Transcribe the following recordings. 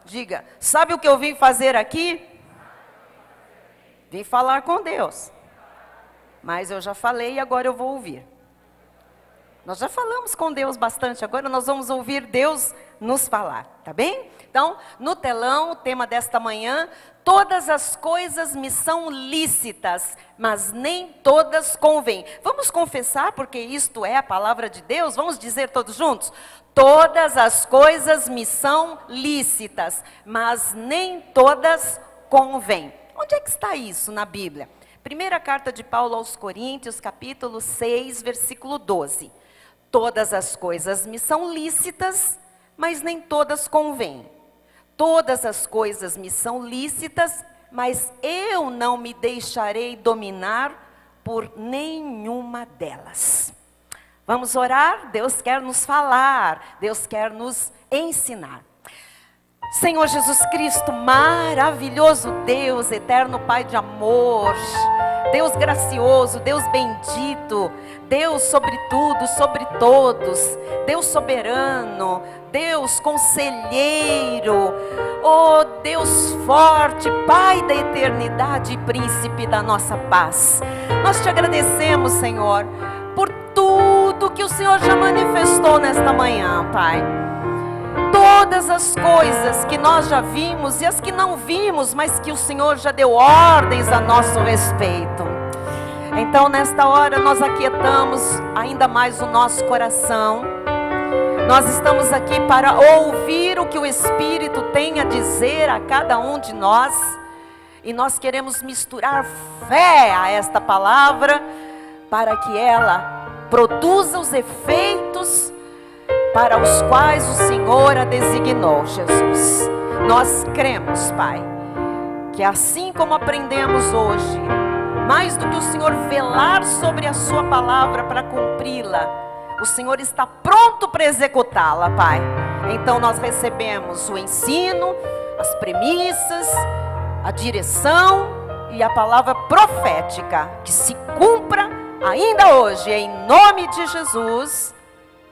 Diga, sabe o que eu vim fazer aqui? Vim falar com Deus. Mas eu já falei e agora eu vou ouvir. Nós já falamos com Deus bastante, agora nós vamos ouvir Deus nos falar, tá bem? Então, no telão, o tema desta manhã: todas as coisas me são lícitas, mas nem todas convêm. Vamos confessar, porque isto é a palavra de Deus, vamos dizer todos juntos? Todas as coisas me são lícitas, mas nem todas convêm. Onde é que está isso na Bíblia? Primeira carta de Paulo aos Coríntios, capítulo 6, versículo 12. Todas as coisas me são lícitas, mas nem todas convêm. Todas as coisas me são lícitas, mas eu não me deixarei dominar por nenhuma delas. Vamos orar? Deus quer nos falar, Deus quer nos ensinar. Senhor Jesus Cristo, maravilhoso Deus, eterno Pai de amor, Deus gracioso, Deus bendito, Deus sobre tudo, sobre todos, Deus soberano, Deus conselheiro, oh Deus forte, Pai da eternidade e príncipe da nossa paz. Nós te agradecemos, Senhor, por tudo que o Senhor já manifestou nesta manhã, Pai. Todas as coisas que nós já vimos e as que não vimos, mas que o Senhor já deu ordens a nosso respeito. Então, nesta hora, nós aquietamos ainda mais o nosso coração. Nós estamos aqui para ouvir o que o Espírito tem a dizer a cada um de nós. E nós queremos misturar fé a esta palavra, para que ela produza os efeitos para os quais o Senhor a designou, Jesus. Nós cremos, Pai, que assim como aprendemos hoje, mais do que o Senhor velar sobre a sua palavra para cumpri-la, o Senhor está pronto para executá-la, Pai. Então nós recebemos o ensino, as premissas, a direção e a palavra profética, que se cumpra ainda hoje, em nome de Jesus.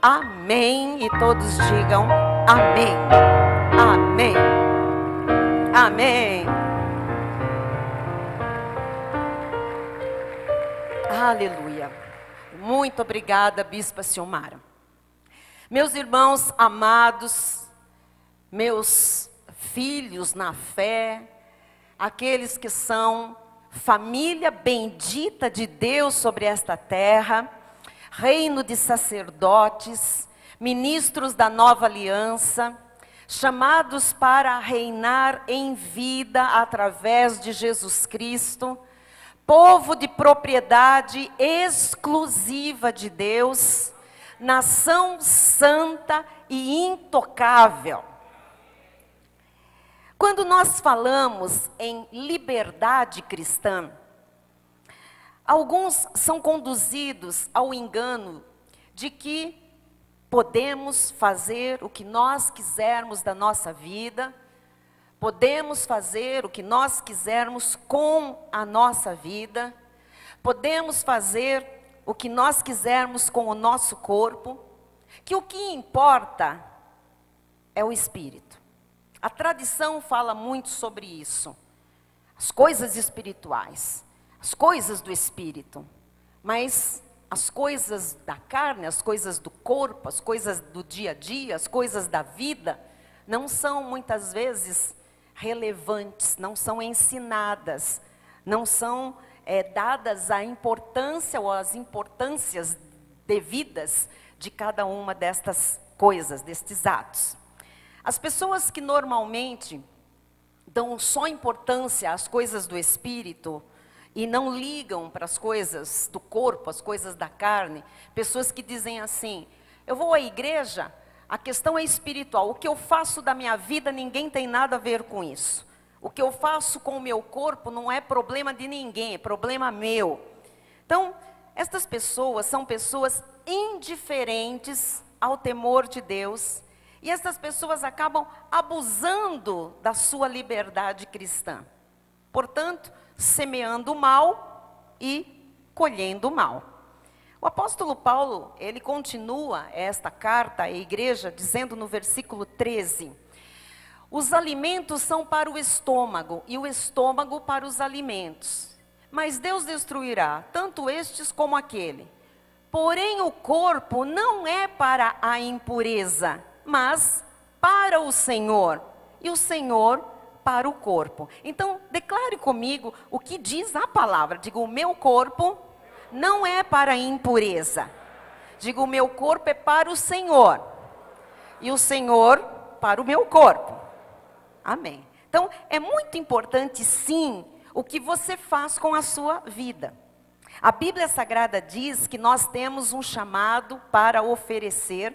Amém, e todos digam amém, amém, amém, aleluia. Muito obrigada, Bispa Silmara. Meus irmãos amados, meus filhos na fé, aqueles que são família bendita de Deus sobre esta terra, reino de sacerdotes, ministros da nova aliança, chamados para reinar em vida através de Jesus Cristo, povo de propriedade exclusiva de Deus, nação santa e intocável. Quando nós falamos em liberdade cristã, alguns são conduzidos ao engano de que podemos fazer o que nós quisermos da nossa vida, podemos fazer o que nós quisermos com a nossa vida, podemos fazer o que nós quisermos com o nosso corpo, que o que importa é o espírito. A tradição fala muito sobre isso, as coisas espirituais. As coisas do espírito, mas as coisas da carne, as coisas do corpo, as coisas do dia a dia, as coisas da vida, não são muitas vezes relevantes, não são ensinadas, não são dadas a importância ou as importâncias devidas de cada uma destas coisas, destes atos. As pessoas que normalmente dão só importância às coisas do espírito, e não ligam para as coisas do corpo, as coisas da carne, pessoas que dizem assim: eu vou à igreja, a questão é espiritual, o que eu faço da minha vida ninguém tem nada a ver com isso. O que eu faço com o meu corpo não é problema de ninguém, é problema meu. Então, estas pessoas são pessoas indiferentes ao temor de Deus, e estas pessoas acabam abusando da sua liberdade cristã. Portanto, semeando o mal e colhendo o mal. O apóstolo Paulo, ele continua esta carta à igreja, dizendo no versículo 13: Os alimentos são para o estômago e o estômago para os alimentos. Mas Deus destruirá tanto estes como aquele. Porém, o corpo não é para a impureza, mas para o Senhor. E o Senhor para o corpo. Então, declare comigo o que diz a palavra. Diga, o meu corpo não é para a impureza. Diga, o meu corpo é para o Senhor. E o Senhor para o meu corpo. Amém. Então, é muito importante, sim, o que você faz com a sua vida. A Bíblia Sagrada diz que nós temos um chamado para oferecer,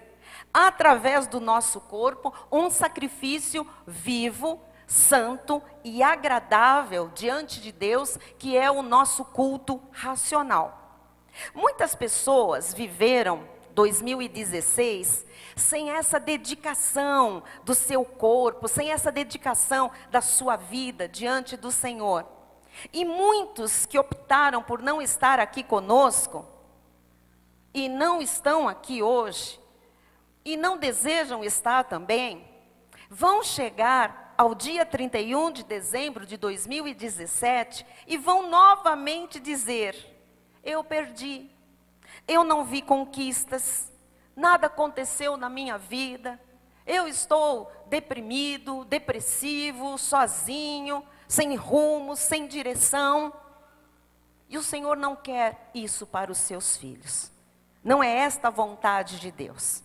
através do nosso corpo, um sacrifício vivo, santo e agradável diante de Deus, que é o nosso culto racional. Muitas pessoas viveram 2016 sem essa dedicação do seu corpo, sem essa dedicação da sua vida diante do Senhor. E muitos que optaram por não estar aqui conosco, e não estão aqui hoje, e não desejam estar também, vão chegar ao dia 31 de dezembro de 2017 e vão novamente dizer: eu perdi, eu não vi conquistas, nada aconteceu na minha vida, eu estou deprimido, depressivo, sozinho, sem rumo, sem direção. E o Senhor não quer isso para os seus filhos. Não é esta a vontade de Deus.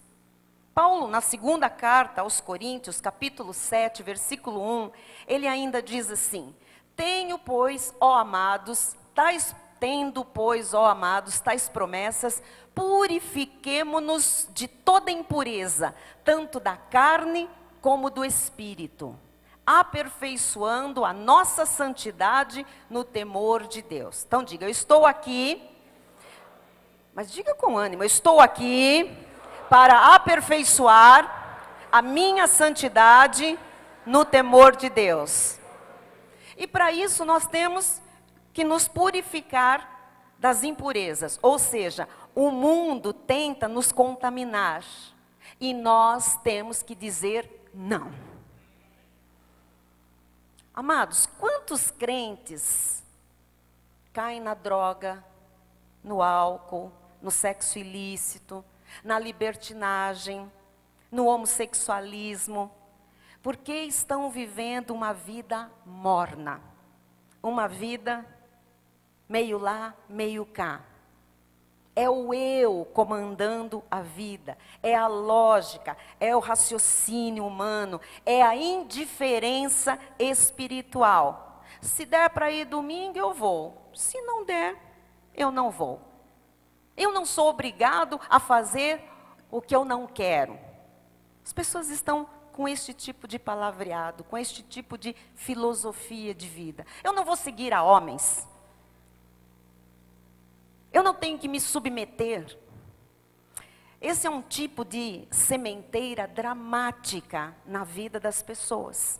Paulo, na segunda carta aos Coríntios, capítulo 7, versículo 1, ele ainda diz assim: tendo, pois, ó amados, tais promessas, purifiquemo-nos de toda impureza, tanto da carne como do espírito, aperfeiçoando a nossa santidade no temor de Deus. Então diga, eu estou aqui, mas diga com ânimo, eu estou aqui para aperfeiçoar a minha santidade no temor de Deus. E para isso nós temos que nos purificar das impurezas. Ou seja, o mundo tenta nos contaminar. E nós temos que dizer não. Amados, quantos crentes caem na droga, no álcool, no sexo ilícito, na libertinagem, no homossexualismo, porque estão vivendo uma vida morna, uma vida meio lá, meio cá. É o eu comandando a vida, é a lógica, é o raciocínio humano, é a indiferença espiritual. Se der para ir domingo, eu vou. Se não der, eu não vou. Eu não sou obrigado a fazer o que eu não quero. As pessoas estão com este tipo de palavreado, com este tipo de filosofia de vida. Eu não vou seguir a homens. Eu não tenho que me submeter. Esse é um tipo de sementeira dramática na vida das pessoas.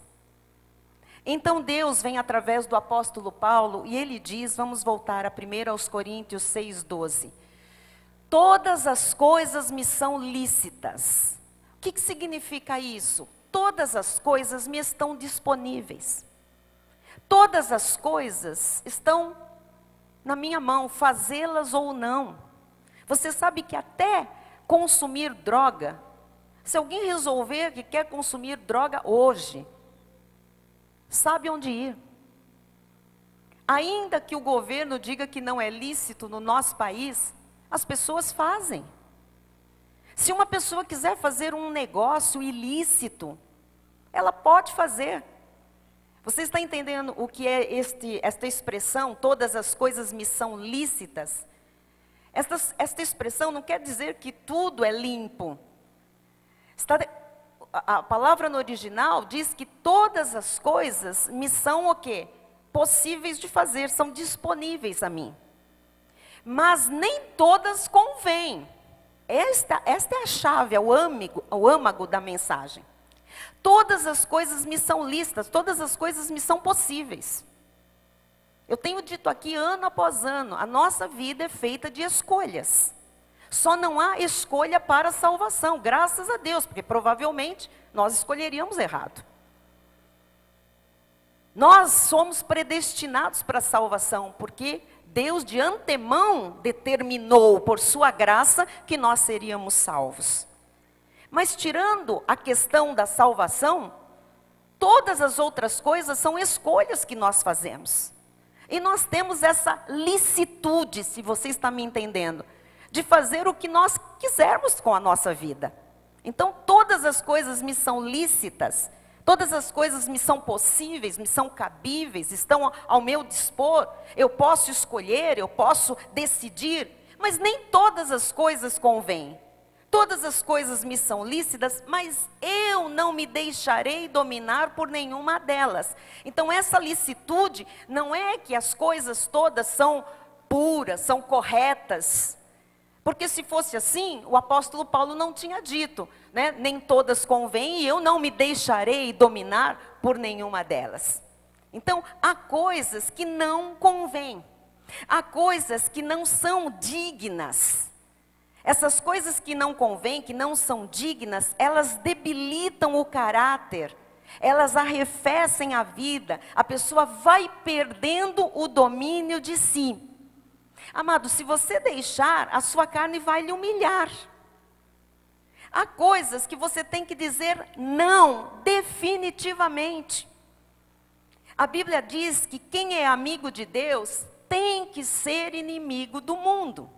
Então Deus vem através do apóstolo Paulo e ele diz, vamos voltar a 1 aos Coríntios 6:12. Todas as coisas me são lícitas. O que significa isso? Todas as coisas me estão disponíveis. Todas as coisas estão na minha mão, fazê-las ou não. Você sabe que até consumir droga, se alguém resolver que quer consumir droga hoje, sabe onde ir. Ainda que o governo diga que não é lícito no nosso país, as pessoas fazem. Se uma pessoa quiser fazer um negócio ilícito, ela pode fazer. Você está entendendo o que é esta expressão, todas as coisas me são lícitas? Esta expressão não quer dizer que tudo é limpo. A palavra no original diz que todas as coisas me são o quê? Possíveis de fazer, são disponíveis a mim. Mas nem todas convêm. Esta é a chave, é o âmago da mensagem. Todas as coisas me são lícitas, todas as coisas me são possíveis. Eu tenho dito aqui ano após ano, a nossa vida é feita de escolhas. Só não há escolha para a salvação, graças a Deus, porque provavelmente nós escolheríamos errado. Nós somos predestinados para a salvação, porque Deus de antemão determinou por sua graça que nós seríamos salvos. Mas tirando a questão da salvação, todas as outras coisas são escolhas que nós fazemos. E nós temos essa licitude, se você está me entendendo, de fazer o que nós quisermos com a nossa vida. Então todas as coisas me são lícitas. Todas as coisas me são possíveis, me são cabíveis, estão ao meu dispor. Eu posso escolher, eu posso decidir, mas nem todas as coisas convêm. Todas as coisas me são lícitas, mas eu não me deixarei dominar por nenhuma delas. Então essa licitude não é que as coisas todas são puras, são corretas. Porque se fosse assim, o apóstolo Paulo não tinha dito, né? Nem todas convêm e eu não me deixarei dominar por nenhuma delas. Então, há coisas que não convêm. Há coisas que não são dignas. Essas coisas que não convêm, que não são dignas, elas debilitam o caráter. Elas arrefecem a vida. A pessoa vai perdendo o domínio de si. Amado, se você deixar, a sua carne vai lhe humilhar. Há coisas que você tem que dizer não, definitivamente. A Bíblia diz que quem é amigo de Deus tem que ser inimigo do mundo.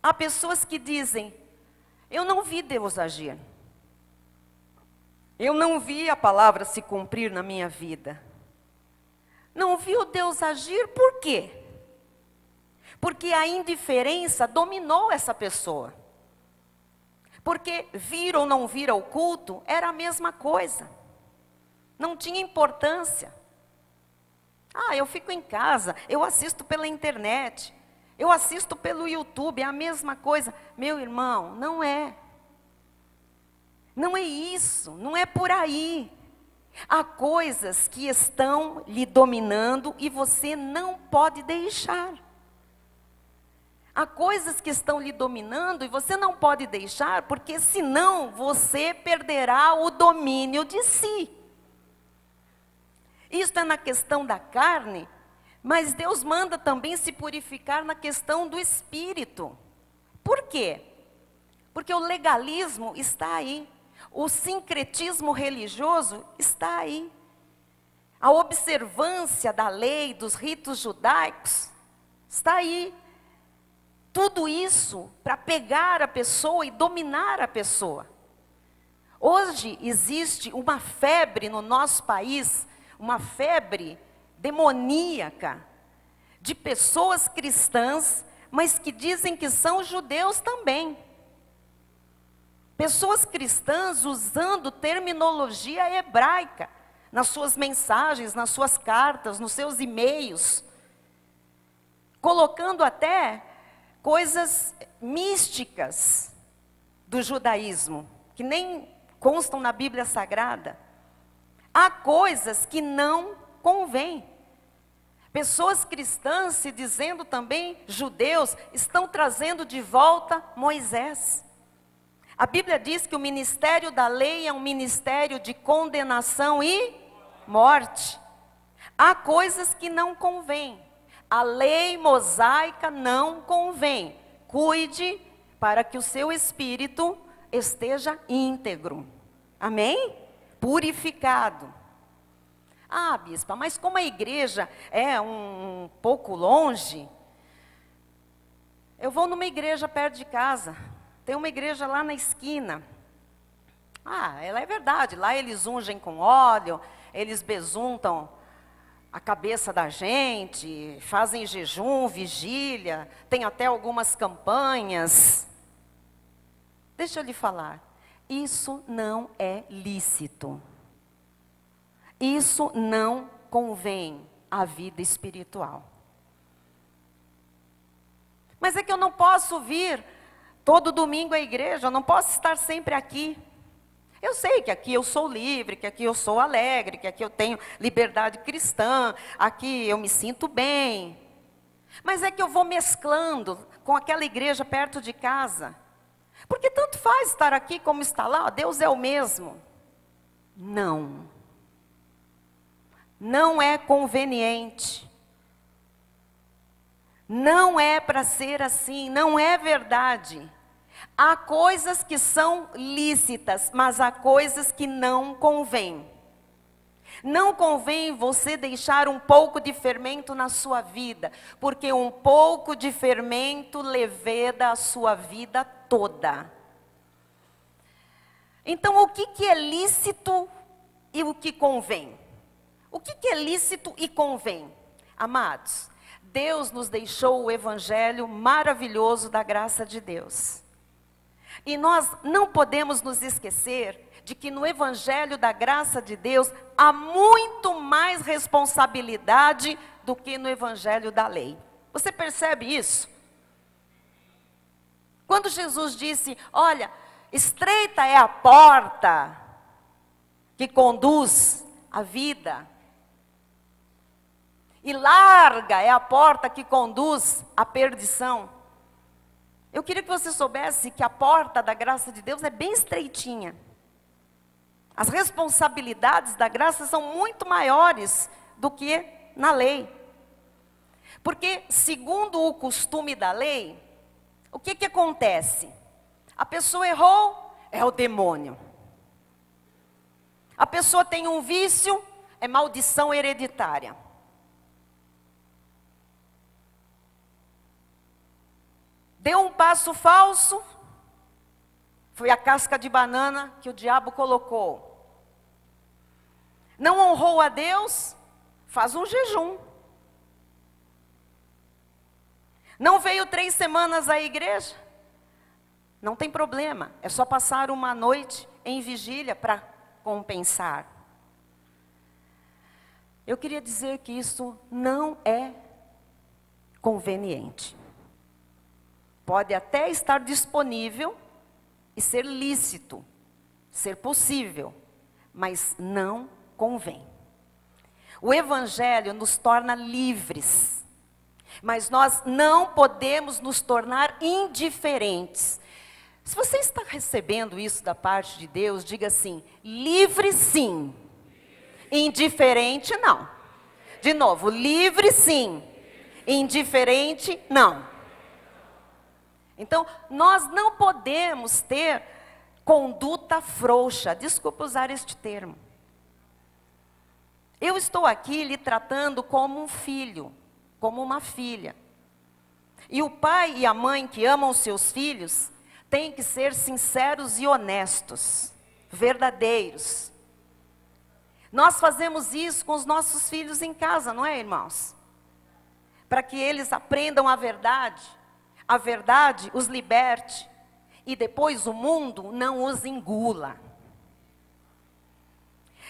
Há pessoas que dizem, eu não vi Deus agir. Eu não vi a palavra se cumprir na minha vida. Não vi o Deus agir, por quê? Porque a indiferença dominou essa pessoa. Porque vir ou não vir ao culto era a mesma coisa. Não tinha importância. Eu fico em casa, eu assisto pela internet, eu assisto pelo YouTube, é a mesma coisa. Meu irmão, não é. Não é isso, não é por aí. Há coisas que estão lhe dominando e você não pode deixar. Há coisas que estão lhe dominando e você não pode deixar, porque senão você perderá o domínio de si. Isto é na questão da carne, mas Deus manda também se purificar na questão do espírito. Por quê? Porque o legalismo está aí, o sincretismo religioso está aí. A observância da lei, dos ritos judaicos, está aí. Tudo isso para pegar a pessoa e dominar a pessoa. Hoje existe uma febre no nosso país, uma febre demoníaca, de pessoas cristãs, mas que dizem que são judeus também. Pessoas cristãs usando terminologia hebraica, nas suas mensagens, nas suas cartas, nos seus e-mails, colocando até coisas místicas do judaísmo, que nem constam na Bíblia Sagrada. Há coisas que não convêm. Pessoas cristãs, se dizendo também judeus, estão trazendo de volta Moisés. A Bíblia diz que o ministério da lei é um ministério de condenação e morte. Há coisas que não convêm. A lei mosaica não convém. Cuide para que o seu espírito esteja íntegro. Amém? Purificado. Bispa, mas como a igreja é um pouco longe, eu vou numa igreja perto de casa. Tem uma igreja lá na esquina. Ela é verdade. Lá eles ungem com óleo, eles besuntam a cabeça da gente, fazem jejum, vigília, tem até algumas campanhas. Deixa eu lhe falar, isso não é lícito. Isso não convém à vida espiritual. Mas é que eu não posso vir todo domingo à igreja, eu não posso estar sempre aqui. Eu sei que aqui eu sou livre, que aqui eu sou alegre, que aqui eu tenho liberdade cristã, aqui eu me sinto bem. Mas é que eu vou mesclando com aquela igreja perto de casa. Porque tanto faz estar aqui como estar lá, Deus é o mesmo. Não. Não é conveniente. Não é para ser assim, não é verdade. Há coisas que são lícitas, mas há coisas que não convêm. Não convém você deixar um pouco de fermento na sua vida, porque um pouco de fermento leveda a sua vida toda. Então, o que é lícito e o que convém? O que é lícito e convém? Amados, Deus nos deixou o evangelho maravilhoso da graça de Deus. E nós não podemos nos esquecer de que no evangelho da graça de Deus há muito mais responsabilidade do que no evangelho da lei. Você percebe isso? Quando Jesus disse, olha, estreita é a porta que conduz à vida, e larga é a porta que conduz à perdição. Eu queria que você soubesse que a porta da graça de Deus é bem estreitinha. As responsabilidades da graça são muito maiores do que na lei. Porque, segundo o costume da lei, o que acontece? A pessoa errou, é o demônio. A pessoa tem um vício, é maldição hereditária. Deu um passo falso, foi a casca de banana que o diabo colocou. Não honrou a Deus, faz um jejum. Não veio 3 semanas à igreja? Não tem problema, é só passar uma noite em vigília para compensar. Eu queria dizer que isso não é conveniente. Pode até estar disponível e ser lícito, ser possível, mas não convém. O evangelho nos torna livres, mas nós não podemos nos tornar indiferentes. Se você está recebendo isso da parte de Deus, diga assim, livre sim, indiferente não. De novo, livre sim, indiferente não. Então, nós não podemos ter conduta frouxa. Desculpa usar este termo. Eu estou aqui lhe tratando como um filho, como uma filha. E o pai e a mãe que amam seus filhos têm que ser sinceros e honestos, verdadeiros. Nós fazemos isso com os nossos filhos em casa, não é, irmãos? Para que eles aprendam a verdade os liberte, e depois o mundo não os engula.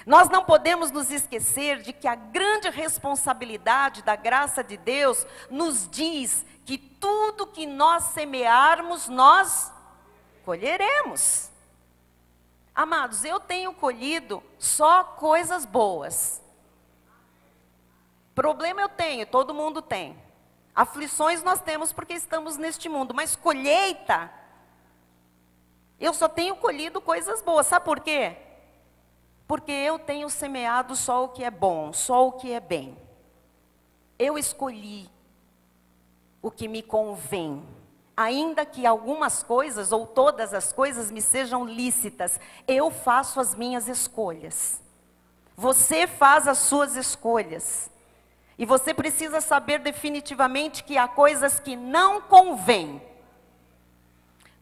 Nós não podemos nos esquecer de que a grande responsabilidade da graça de Deus nos diz que tudo que nós semearmos, nós colheremos. Amados, eu tenho colhido só coisas boas. Problema eu tenho, todo mundo tem. Aflições nós temos porque estamos neste mundo, mas colheita, eu só tenho colhido coisas boas. Sabe por quê? Porque eu tenho semeado só o que é bom, só o que é bem. Eu escolhi o que me convém. Ainda que algumas coisas ou todas as coisas me sejam lícitas, eu faço as minhas escolhas. Você faz as suas escolhas. E você precisa saber definitivamente que há coisas que não convêm.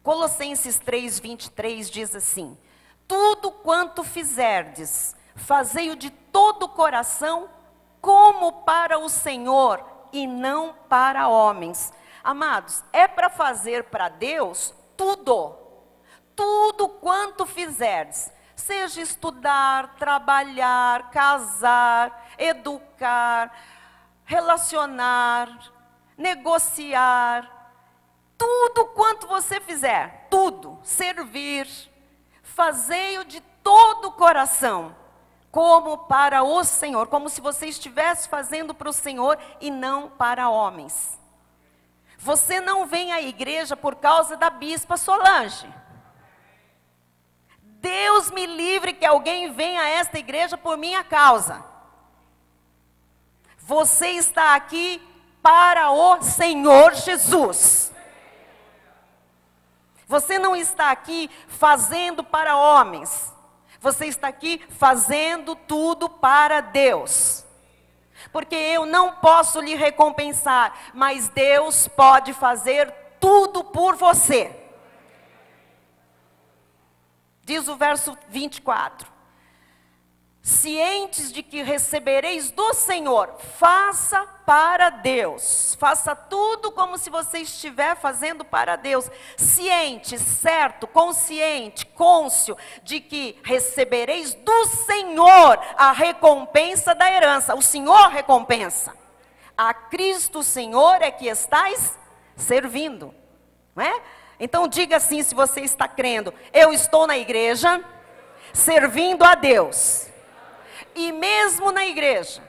Colossenses 3:23 diz assim, tudo quanto fizerdes, fazei-o de todo o coração, como para o Senhor e não para homens. Amados, é para fazer para Deus tudo. Tudo quanto fizerdes. Seja estudar, trabalhar, casar, educar, relacionar, negociar, tudo quanto você fizer, tudo, servir, fazei-o de todo o coração, como para o Senhor, como se você estivesse fazendo para o Senhor e não para homens. Você não vem à igreja por causa da bispa Solange. Deus me livre que alguém venha a esta igreja por minha causa. Você está aqui para o Senhor Jesus. Você não está aqui fazendo para homens. Você está aqui fazendo tudo para Deus. Porque eu não posso lhe recompensar, mas Deus pode fazer tudo por você. Diz o verso 24. Cientes de que recebereis do Senhor, faça para Deus. Faça tudo como se você estiver fazendo para Deus. Ciente, certo, consciente, cônscio de que recebereis do Senhor a recompensa da herança. O Senhor recompensa. A Cristo Senhor é que estais servindo. Não é? Então diga assim, se você está crendo: eu estou na igreja, servindo a Deus. E mesmo na igreja,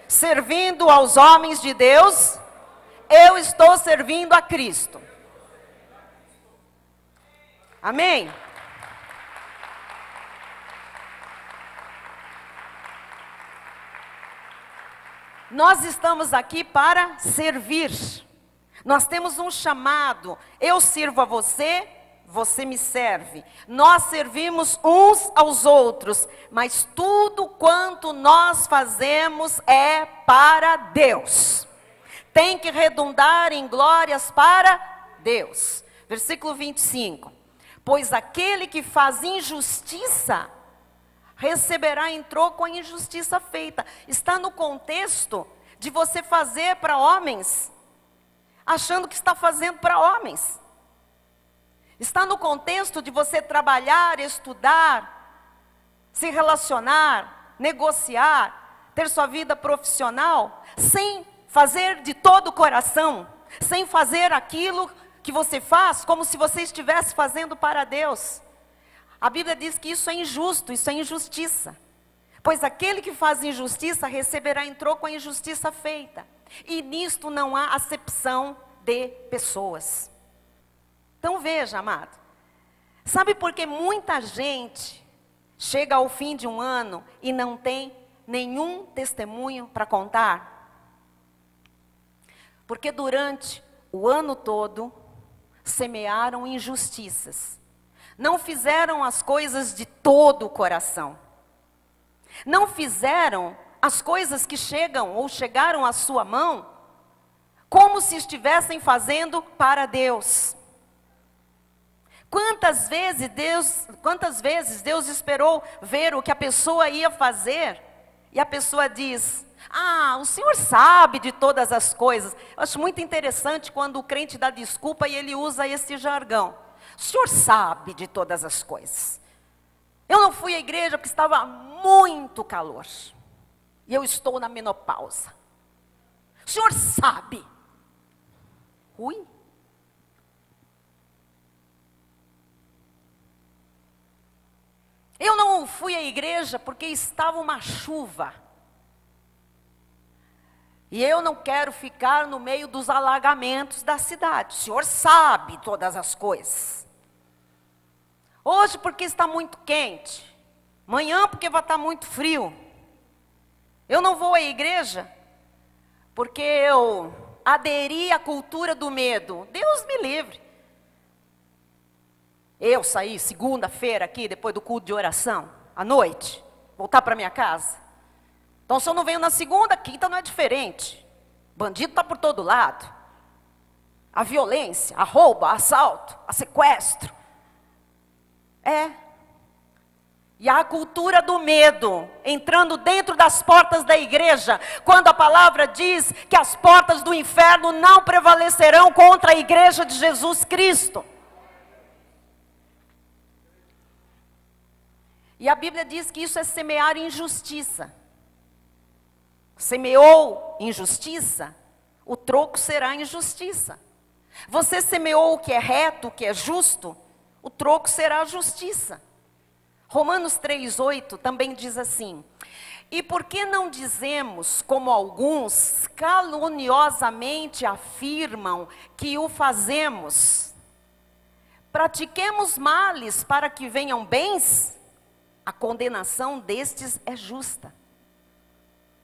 servindo aos homens de Deus, eu estou servindo a Cristo. Amém? Nós estamos aqui para servir. Nós temos um chamado. Eu sirvo a você, você me serve. Nós servimos uns aos outros, mas tudo quanto nós fazemos é para Deus. Tem que redundar em glórias para Deus. Versículo 25. Pois aquele que faz injustiça, receberá em troco a injustiça feita. Está no contexto de você fazer para homens, achando que está fazendo para homens. Está no contexto de você trabalhar, estudar, se relacionar, negociar, ter sua vida profissional, sem fazer de todo o coração, sem fazer aquilo que você faz como se você estivesse fazendo para Deus. A Bíblia diz que isso é injusto, isso é injustiça. Pois aquele que faz injustiça receberá em troco a injustiça feita. E nisto não há acepção de pessoas. Então veja, amado, sabe por que muita gente chega ao fim de um ano e não tem nenhum testemunho para contar? Porque durante o ano todo semearam injustiças, não fizeram as coisas de todo o coração, não fizeram as coisas que chegam ou chegaram à sua mão como se estivessem fazendo para Deus. Quantas vezes Deus esperou ver o que a pessoa ia fazer, e a pessoa diz: o Senhor sabe de todas as coisas. Eu acho muito interessante quando o crente dá desculpa e ele usa esse jargão: o Senhor sabe de todas as coisas. Eu não fui à igreja porque estava muito calor, e eu estou na menopausa. O Senhor sabe. Ui. Eu não fui à igreja porque estava uma chuva. E eu não quero ficar no meio dos alagamentos da cidade. O Senhor sabe todas as coisas. Hoje porque está muito quente. Amanhã porque vai estar muito frio. Eu não vou à igreja porque eu aderi à cultura do medo. Deus me livre. Eu saí segunda-feira aqui, depois do culto de oração, à noite, voltar para minha casa. Então se eu não venho na segunda, quinta não é diferente. Bandido está por todo lado. A violência, a roubo, a assalto, a sequestro. E a cultura do medo, entrando dentro das portas da igreja, quando a palavra diz que as portas do inferno não prevalecerão contra a igreja de Jesus Cristo. E a Bíblia diz que isso é semear injustiça. Semeou injustiça, o troco será injustiça. Você semeou o que é reto, o que é justo, o troco será justiça. Romanos 3:8 também diz assim: e por que não dizemos, como alguns caluniosamente afirmam, que o fazemos? Pratiquemos males para que venham bens? A condenação destes é justa.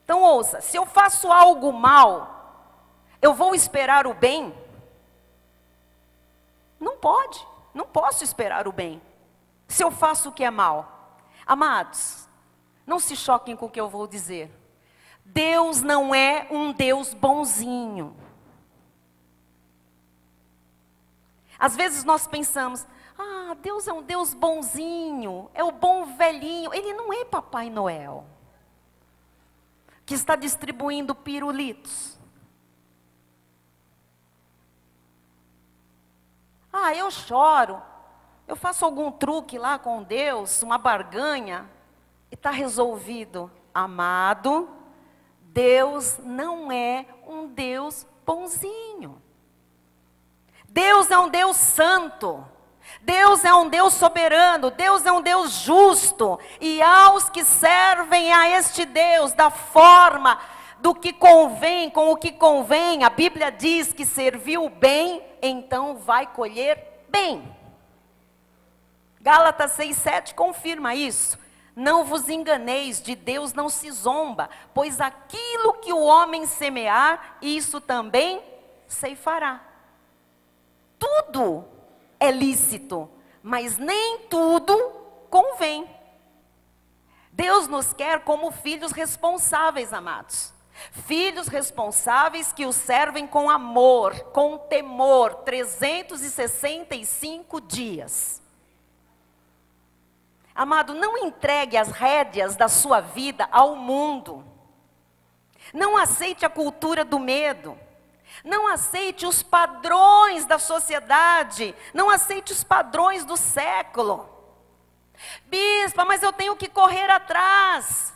Então ouça, se eu faço algo mal, eu vou esperar o bem? Não pode, não posso esperar o bem. Se eu faço o que é mal. Amados, não se choquem com o que eu vou dizer. Deus não é um Deus bonzinho. Às vezes nós pensamos, Deus é um Deus bonzinho, é o bom velhinho. Ele não é Papai Noel, que está distribuindo pirulitos. Eu choro, eu faço algum truque lá com Deus, uma barganha, e está resolvido. Amado, Deus não é um Deus bonzinho. Deus é um Deus santo. Deus é um Deus soberano. Deus é um Deus justo. E aos que servem a este Deus da forma do que convém, com o que convém, a Bíblia diz que serviu bem, então vai colher bem. Gálatas 6,7 confirma isso. Não vos enganeis, de Deus não se zomba, pois aquilo que o homem semear, isso também ceifará. Tudo é lícito, mas nem tudo convém. Deus nos quer como filhos responsáveis, amados. Filhos responsáveis que o servem com amor, com temor, 365 dias. Amado, não entregue as rédeas da sua vida ao mundo. Não aceite a cultura do medo. Não aceite os padrões da sociedade. Não aceite os padrões do século. Bispa, mas eu tenho que correr atrás.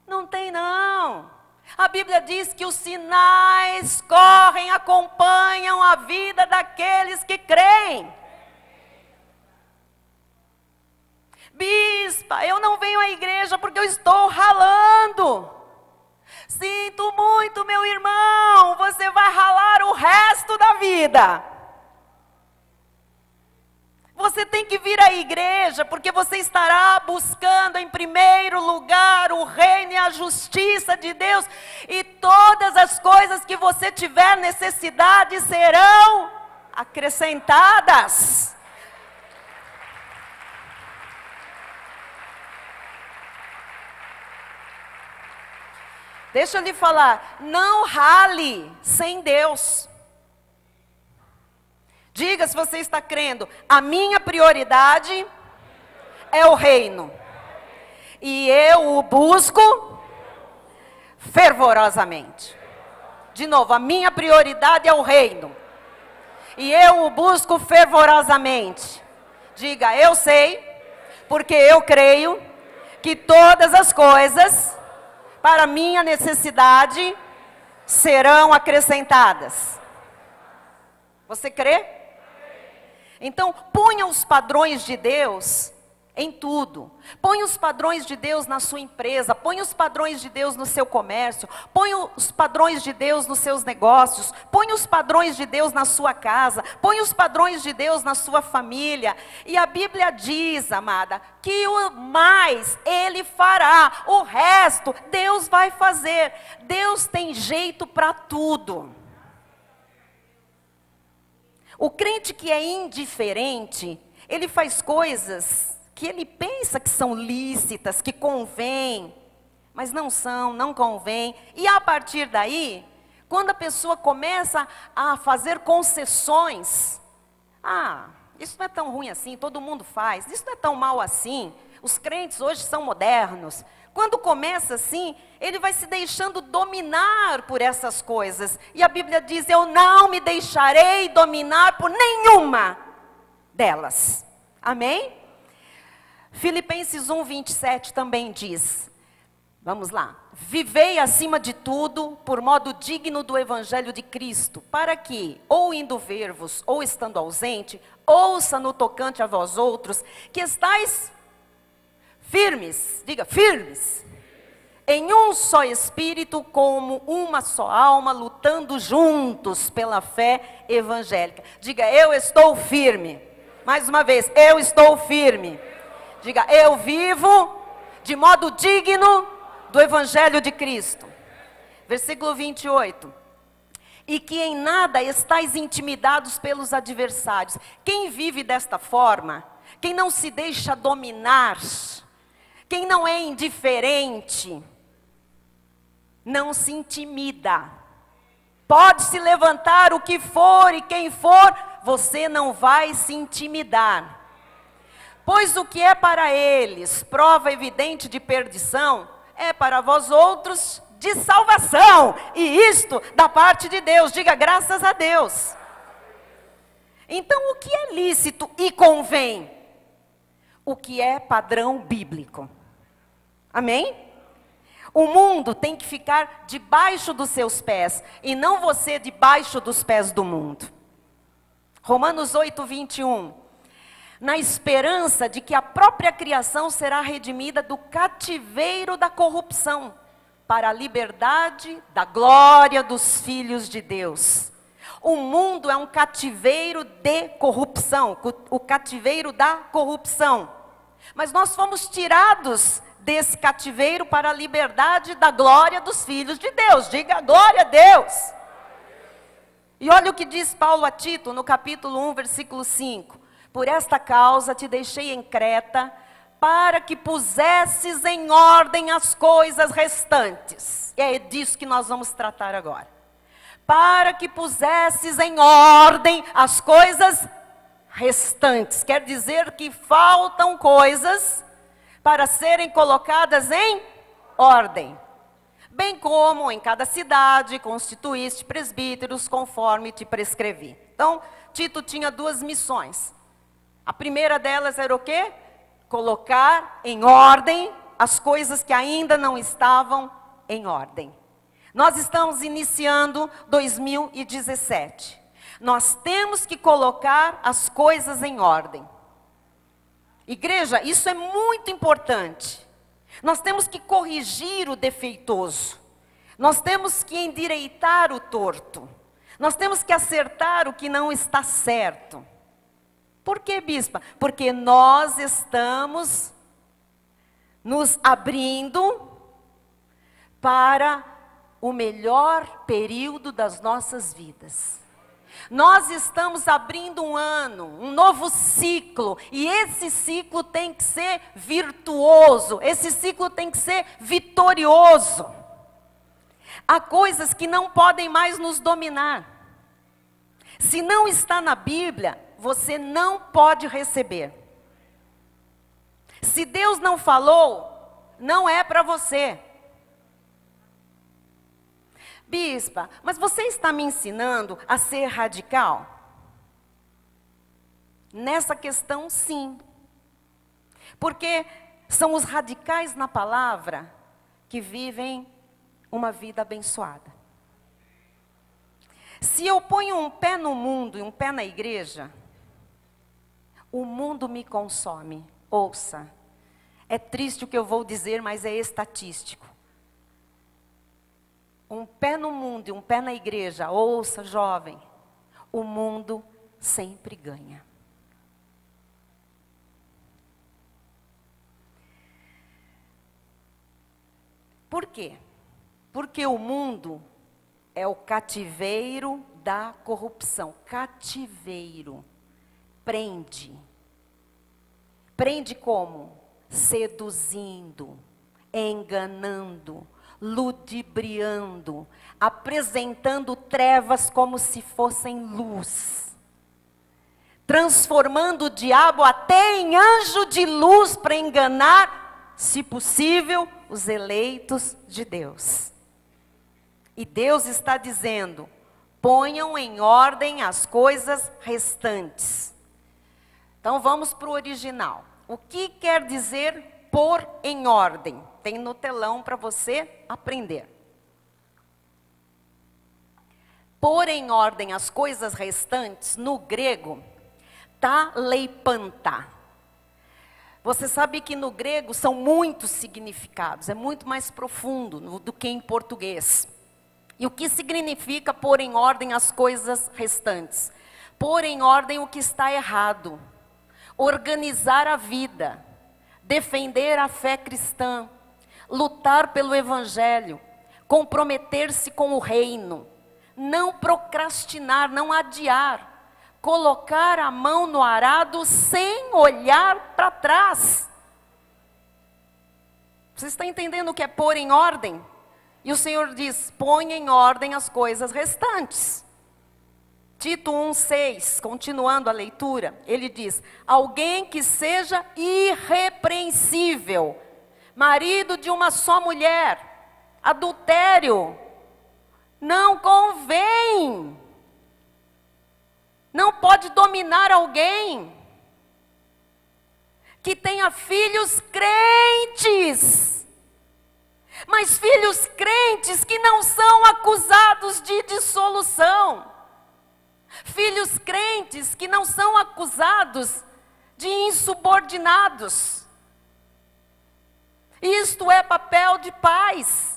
Não tem não. A Bíblia diz que os sinais correm, acompanham a vida daqueles que creem. Bispa, eu não venho à igreja porque eu estou ralando. Sinto muito, meu irmão, você vai ralar o resto da vida. Você tem que vir à igreja porque você estará buscando em primeiro lugar o reino e a justiça de Deus. E todas as coisas que você tiver necessidade serão acrescentadas. Deixa eu lhe falar, não rale sem Deus. Diga se você está crendo, a minha prioridade é o reino. E eu o busco fervorosamente. De novo, a minha prioridade é o reino. E eu o busco fervorosamente. Diga, eu sei, porque eu creio que todas as coisas para minha necessidade serão acrescentadas. Você crê? Então, ponha os padrões de Deus em tudo. Ponha os padrões de Deus na sua empresa, ponha os padrões de Deus no seu comércio, ponha os padrões de Deus nos seus negócios, ponha os padrões de Deus na sua casa, ponha os padrões de Deus na sua família. E a Bíblia diz, amada, que o mais Ele fará, o resto Deus vai fazer. Deus tem jeito para tudo. O crente que é indiferente, ele faz coisas que ele pensa que são lícitas, que convém, mas não são, não convém. E a partir daí, quando a pessoa começa a fazer concessões, isso não é tão ruim assim, todo mundo faz, isso não é tão mal assim, os crentes hoje são modernos. Quando começa assim, ele vai se deixando dominar por essas coisas. E a Bíblia diz, eu não me deixarei dominar por nenhuma delas. Amém? Filipenses 1:27 também diz, vamos lá. Vivei acima de tudo, por modo digno do Evangelho de Cristo, para que, ou indo ver-vos, ou estando ausente, ouça no tocante a vós outros, que estáis firmes, diga firmes, em um só espírito, como uma só alma, lutando juntos pela fé evangélica. Diga, eu estou firme. Mais uma vez, eu estou firme. Diga, eu vivo de modo digno do Evangelho de Cristo. Versículo 28. E que em nada estáis intimidados pelos adversários. Quem vive desta forma, quem não se deixa dominar, quem não é indiferente, não se intimida. Pode se levantar o que for e quem for, você não vai se intimidar. Pois o que é para eles prova evidente de perdição, é para vós outros de salvação, e isto da parte de Deus. Diga graças a Deus. Então o que é lícito e convém? O que é padrão bíblico. Amém? O mundo tem que ficar debaixo dos seus pés, e não você debaixo dos pés do mundo. Romanos 8, 21. Na esperança de que a própria criação será redimida do cativeiro da corrupção, para a liberdade da glória dos filhos de Deus. O mundo é um cativeiro de corrupção, o cativeiro da corrupção. Mas nós fomos tirados desse cativeiro para a liberdade da glória dos filhos de Deus. Diga glória a Deus. E olha o que diz Paulo a Tito no capítulo 1, versículo 5. Por esta causa te deixei em Creta, para que pusesses em ordem as coisas restantes. E é disso que nós vamos tratar agora. Para que pusesses em ordem as coisas restantes. Quer dizer que faltam coisas para serem colocadas em ordem. Bem como em cada cidade constituíste presbíteros conforme te prescrevi. Então, Tito tinha duas missões. A primeira delas era o quê? Colocar em ordem as coisas que ainda não estavam em ordem. Nós estamos iniciando 2017. Nós temos que colocar as coisas em ordem. Igreja, isso é muito importante. Nós temos que corrigir o defeituoso. Nós temos que endireitar o torto. Nós temos que acertar o que não está certo. Por que, bispa? Porque nós estamos nos abrindo para o melhor período das nossas vidas. Nós estamos abrindo um ano, um novo ciclo, e esse ciclo tem que ser virtuoso, esse ciclo tem que ser vitorioso. Há coisas que não podem mais nos dominar. Se não está na Bíblia, você não pode receber. Se Deus não falou, não é para você. Bispa, mas você está me ensinando a ser radical? Nessa questão, sim. Porque são os radicais na palavra que vivem uma vida abençoada. Se eu ponho um pé no mundo e um pé na igreja, o mundo me consome. Ouça, é triste o que eu vou dizer, mas é estatístico. Um pé no mundo e um pé na igreja, ouça, jovem, o mundo sempre ganha. Por quê? Porque o mundo é o cativeiro da corrupção. Cativeiro. Prende. Prende como? Seduzindo, enganando, ludibriando, apresentando trevas como se fossem luz. Transformando o diabo até em anjo de luz para enganar, se possível, os eleitos de Deus. E Deus está dizendo, ponham em ordem as coisas restantes. Então vamos para o original. O que quer dizer pôr em ordem? Tem no telão para você aprender. Pôr em ordem as coisas restantes, no grego, taleipanta. Você sabe que no grego são muitos significados, é muito mais profundo do que em português. E o que significa pôr em ordem as coisas restantes? Pôr em ordem o que está errado. Organizar a vida. Defender a fé cristã. Lutar pelo evangelho. comprometer-se com o reino, não procrastinar, não adiar, colocar a mão no arado sem olhar para trás. Você está entendendo o que é pôr em ordem? E o Senhor diz, põe em ordem as coisas restantes. Tito 1,6, continuando a leitura, ele diz, alguém que seja irrepreensível, marido de uma só mulher, adultério, não convém, não pode dominar alguém, que tenha filhos crentes, mas filhos crentes que não são acusados de dissolução, filhos crentes que não são acusados de insubordinados. Isto é papel de pais,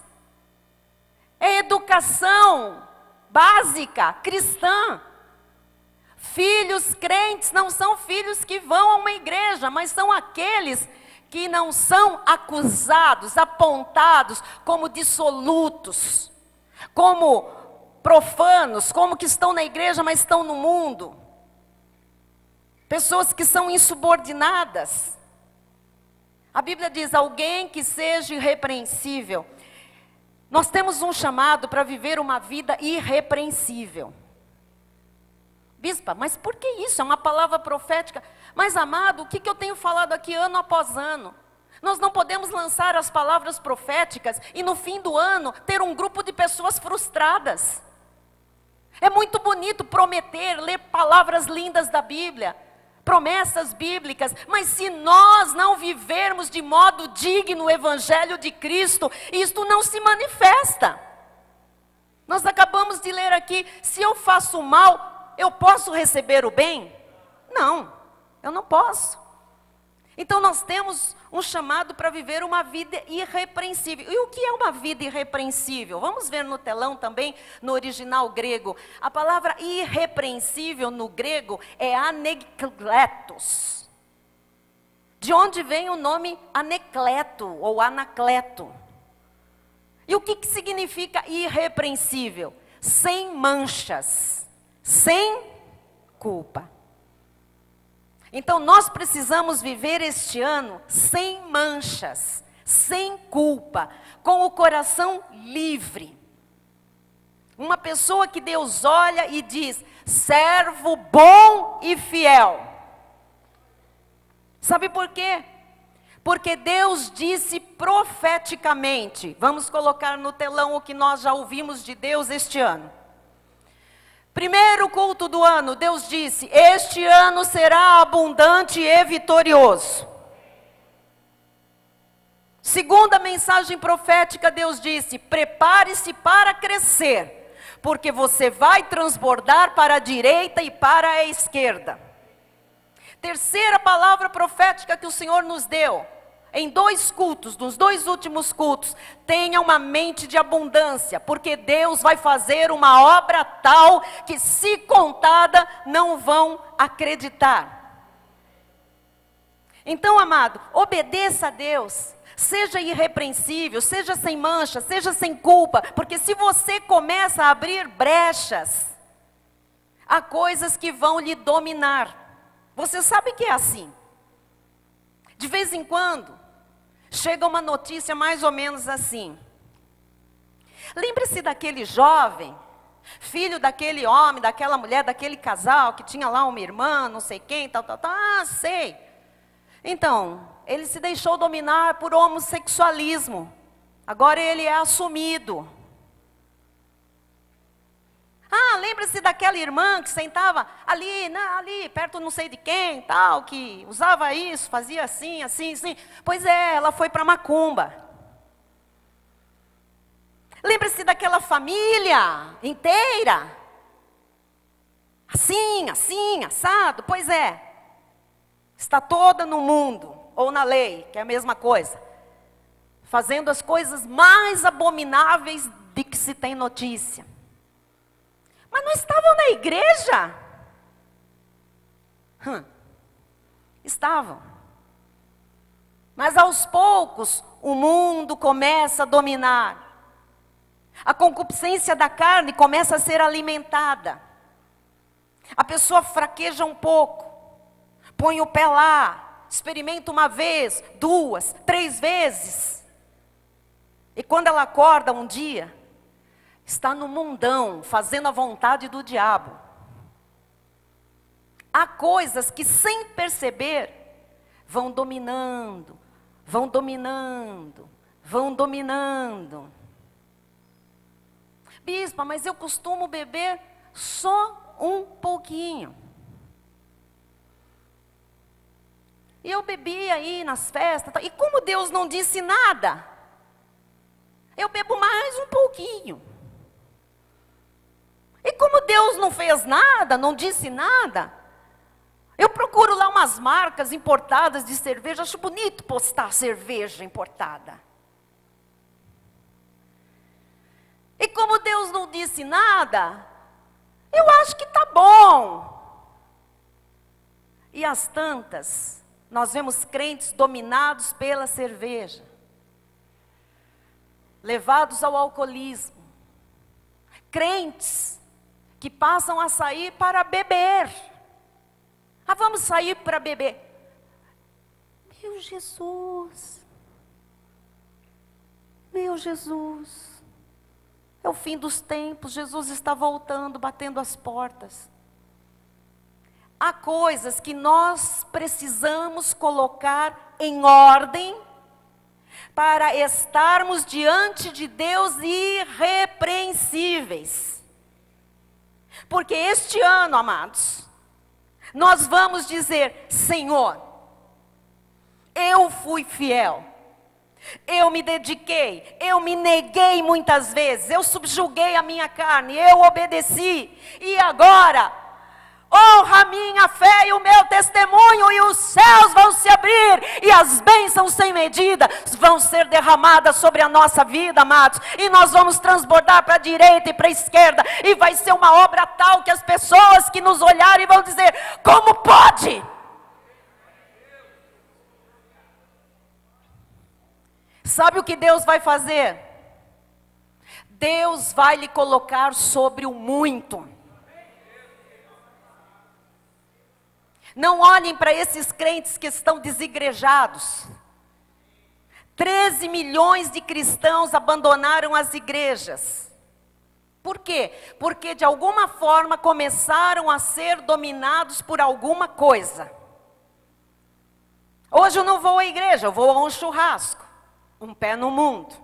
é educação básica, cristã. Filhos crentes não são filhos que vão a uma igreja, mas são aqueles que não são acusados, apontados como dissolutos, como profanos, como que estão na igreja, mas estão no mundo. Pessoas que são insubordinadas. A Bíblia diz, alguém que seja irrepreensível. Nós temos um chamado para viver uma vida irrepreensível. Bispa, mas por que isso? É uma palavra profética. Mas amado, o que eu tenho falado aqui ano após ano? Nós não podemos lançar as palavras proféticas e no fim do ano ter um grupo de pessoas frustradas. É muito bonito prometer, ler palavras lindas da Bíblia, promessas bíblicas, mas se nós não vivermos de modo digno o Evangelho de Cristo, isto não se manifesta. Nós acabamos de ler aqui, se eu faço mal, eu posso receber o bem? Não, eu não posso. Então nós temos um chamado para viver uma vida irrepreensível. E o que é uma vida irrepreensível? Vamos ver no telão também, no original grego. A palavra irrepreensível no grego é anekletos. De onde vem o nome anecleto ou anacleto. E o que significa irrepreensível? Sem manchas, sem culpa. Então nós precisamos viver este ano sem manchas, sem culpa, com o coração livre. Uma pessoa que Deus olha e diz, servo bom e fiel. Sabe por quê? Porque Deus disse profeticamente, vamos colocar no telão o que nós já ouvimos de Deus este ano. Primeiro culto do ano, Deus disse, este ano será abundante e vitorioso. Segunda mensagem profética, Deus disse, prepare-se para crescer, porque você vai transbordar para a direita e para a esquerda. Terceira palavra profética que o Senhor nos deu, em 2 cultos, nos 2 últimos cultos, tenha uma mente de abundância, porque Deus vai fazer uma obra tal que, se contada, não vão acreditar. Então, amado, obedeça a Deus, seja irrepreensível, seja sem mancha, seja sem culpa, porque se você começa a abrir brechas, há coisas que vão lhe dominar. Você sabe que é assim. De vez em quando, chega uma notícia mais ou menos assim. Lembre-se daquele jovem, filho daquele homem, daquela mulher, daquele casal, que tinha lá uma irmã, não sei quem, tal. Ah, sei. Então, ele se deixou dominar por homossexualismo. Agora ele é assumido. Ah, lembra-se daquela irmã que sentava ali, perto não sei de quem, tal, que usava isso, fazia assim. Pois é, ela foi para macumba. Lembra-se daquela família inteira, assim, assado, pois é. Está toda no mundo, ou na lei, que é a mesma coisa. Fazendo as coisas mais abomináveis de que se tem notícia. Mas não estavam na igreja? Estavam. Mas aos poucos, o mundo começa a dominar. A concupiscência da carne começa a ser alimentada. A pessoa fraqueja um pouco, põe o pé lá, experimenta uma vez, 2, 3 vezes. E quando ela acorda um dia, está no mundão, fazendo a vontade do diabo. Há coisas que sem perceber, vão dominando, vão dominando, vão dominando. Bispa, mas eu costumo beber só um pouquinho. E eu bebi aí nas festas, e como Deus não disse nada, eu bebo mais um pouquinho. E como Deus não fez nada, não disse nada, eu procuro lá umas marcas importadas de cerveja, acho bonito postar cerveja importada. E como Deus não disse nada, eu acho que tá bom. E às tantas, nós vemos crentes dominados pela cerveja, levados ao alcoolismo. Crentes que passam a sair para beber. Ah, vamos sair para beber. Meu Jesus. Meu Jesus. É o fim dos tempos, Jesus está voltando, batendo as portas. Há coisas que nós precisamos colocar em ordem para estarmos diante de Deus irrepreensíveis. Porque este ano, amados, nós vamos dizer: Senhor, eu fui fiel. Eu me dediquei, eu me neguei muitas vezes, eu subjuguei a minha carne, eu obedeci. E agora, honra a minha fé e o meu testemunho, e os céus vão se abrir, e as bênçãos sem medida vão ser derramadas sobre a nossa vida, amados. E nós vamos transbordar para a direita e para a esquerda, e vai ser uma obra tal que as pessoas que nos olharem vão dizer: como pode? Sabe o que Deus vai fazer? Deus vai lhe colocar sobre o muito. Não olhem para esses crentes que estão desigrejados. 13 milhões de cristãos abandonaram as igrejas. Por quê? Porque de alguma forma começaram a ser dominados por alguma coisa. Hoje eu não vou à igreja, eu vou a um churrasco. Um pé no mundo.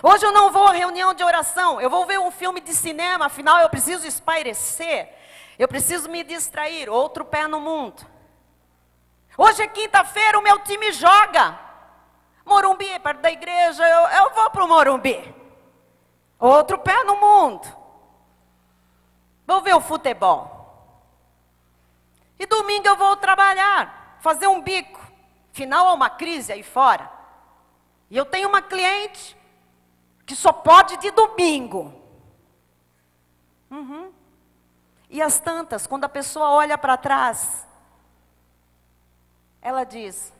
Hoje eu não vou à reunião de oração, eu vou ver um filme de cinema, afinal eu preciso espairecer, eu preciso me distrair, outro pé no mundo. Hoje é quinta-feira, o meu time joga. Morumbi, perto da igreja, eu vou para o Morumbi. Outro pé no mundo. Vou ver o futebol. E domingo eu vou trabalhar, fazer um bico. Afinal há uma crise aí fora. E eu tenho uma cliente que só pode de domingo. E as tantas, quando a pessoa olha para trás, ela diz: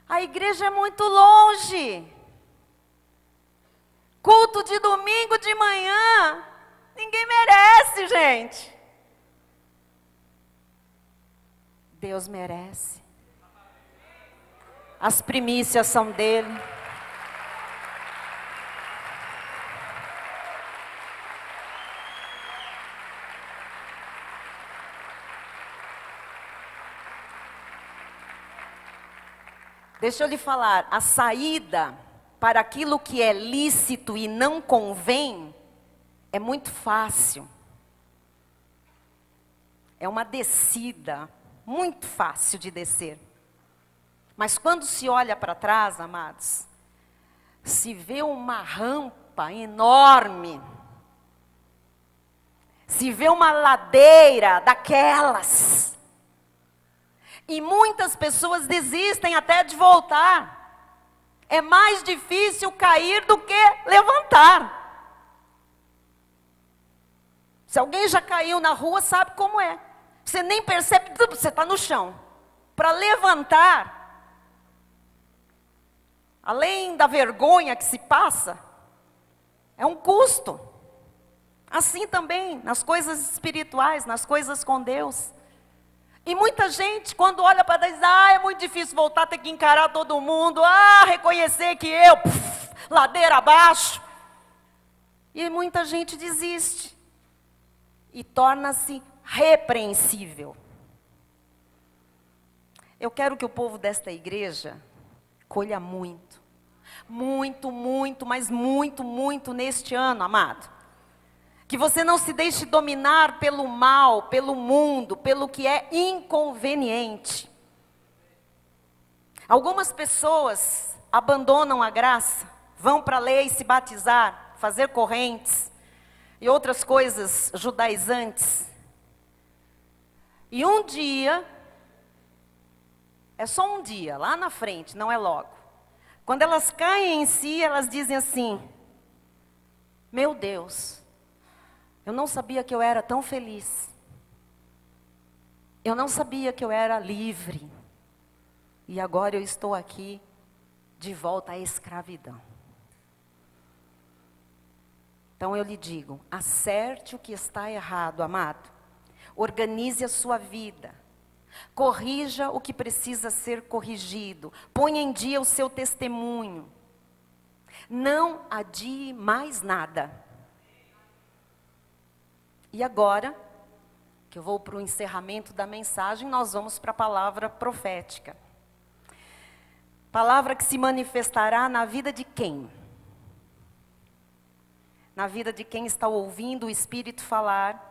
a igreja é muito longe. Culto de domingo de manhã, ninguém merece, gente. Deus merece. As primícias são dele. Deixa eu lhe falar, a saída para aquilo que é lícito e não convém é muito fácil. É uma descida muito fácil de descer. Mas quando se olha para trás, amados, se vê uma rampa enorme, se vê uma ladeira daquelas, e muitas pessoas desistem até de voltar. É mais difícil cair do que levantar. Se alguém já caiu na rua, sabe como é. Você nem percebe, você está no chão. Para levantar, além da vergonha que se passa, É um custo. Assim também, nas coisas espirituais, nas coisas com Deus. E muita gente, quando olha para Deus, diz, é muito difícil voltar, ter que encarar todo mundo, reconhecer que ladeira abaixo. E muita gente desiste. E torna-se repreensível. Eu quero que o povo desta igreja colha muito. Muito, muito, mas muito, muito neste ano, amado. Que você não se deixe dominar pelo mal, pelo mundo, pelo que é inconveniente. Algumas pessoas abandonam a graça, vão para a lei se batizar, fazer correntes e outras coisas judaizantes. E um dia, é só um dia, lá na frente, não é logo. Quando elas caem em si, elas dizem assim, meu Deus, eu não sabia que eu era tão feliz. Eu não sabia que eu era livre. E agora eu estou aqui, de volta à escravidão. Então eu lhe digo, acerte o que está errado, amado. Organize a sua vida. Corrija o que precisa ser corrigido. Ponha em dia o seu testemunho. Não adie mais nada. E agora, que eu vou para o encerramento da mensagem, nós vamos para a palavra profética. Palavra que se manifestará na vida de quem? Na vida de quem está ouvindo o Espírito falar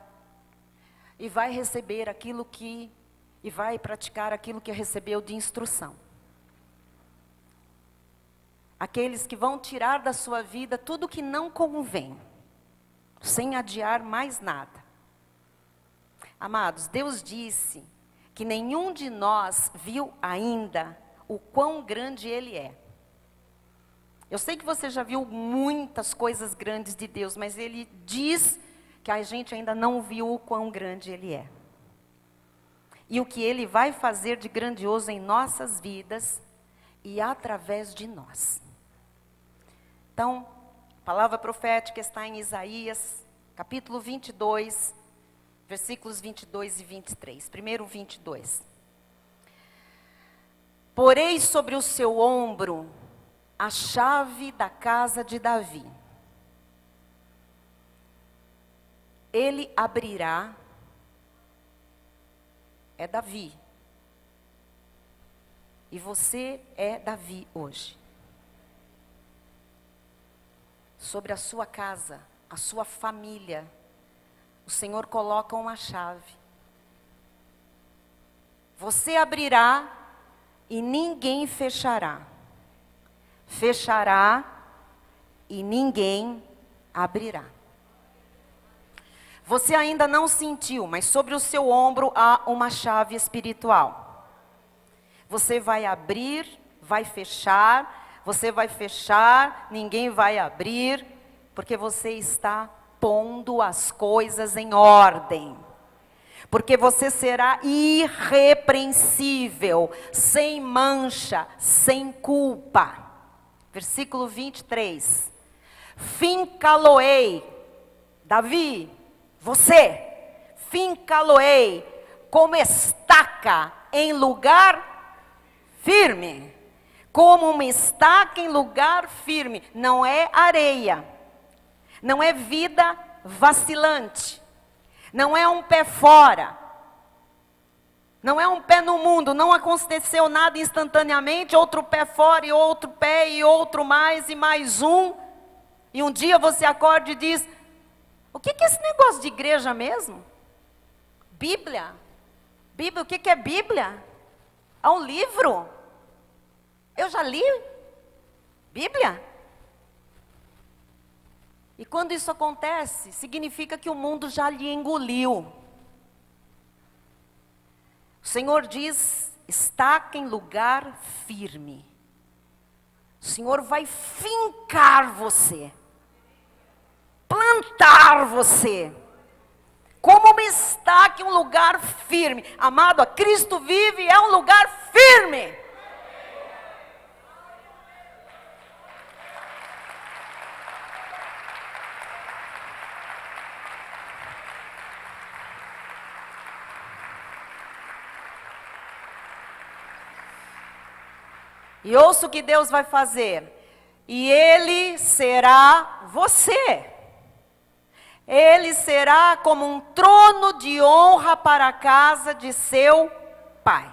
e vai receber aquilo que, e vai praticar aquilo que recebeu de instrução. Aqueles que vão tirar da sua vida tudo que não convém. Sem adiar mais nada. Amados, Deus disse que nenhum de nós viu ainda o quão grande Ele é. Eu sei que você já viu muitas coisas grandes de Deus, mas Ele diz que a gente ainda não viu o quão grande Ele é. E o que Ele vai fazer de grandioso em nossas vidas e através de nós. Então, a palavra profética está em Isaías, capítulo 22, versículos 22 e 23. Primeiro 22. Porei sobre o seu ombro a chave da casa de Davi. Ele abrirá, é Davi. E você é Davi hoje. Sobre a sua casa, a sua família, o Senhor coloca uma chave. Você abrirá e ninguém fechará. Fechará e ninguém abrirá. Você ainda não sentiu, mas sobre o seu ombro há uma chave espiritual. Você vai abrir, vai fechar. Você vai fechar, ninguém vai abrir, porque você está pondo as coisas em ordem. Porque você será irrepreensível, sem mancha, sem culpa. Versículo 23. Fincá-lo-ei, Davi, você, fincá-lo-ei como estaca em lugar firme. Como uma estaca em lugar firme. Não é areia. Não é vida vacilante. Não é um pé fora. Não é um pé no mundo. Não aconteceu nada instantaneamente. Outro pé fora e outro pé e outro mais e mais um. E um dia você acorda e diz, o que é esse negócio de igreja mesmo? Bíblia? Bíblia, o que é Bíblia? É um livro? Eu já li Bíblia. E quando isso acontece, significa que o mundo já lhe engoliu. O Senhor diz, estaca em lugar firme. O Senhor vai fincar você. Plantar você. Como uma estaca em um lugar firme. Amado, a Cristo vive é um lugar firme. E ouça o que Deus vai fazer. E Ele será você. Ele será como um trono de honra para a casa de seu Pai.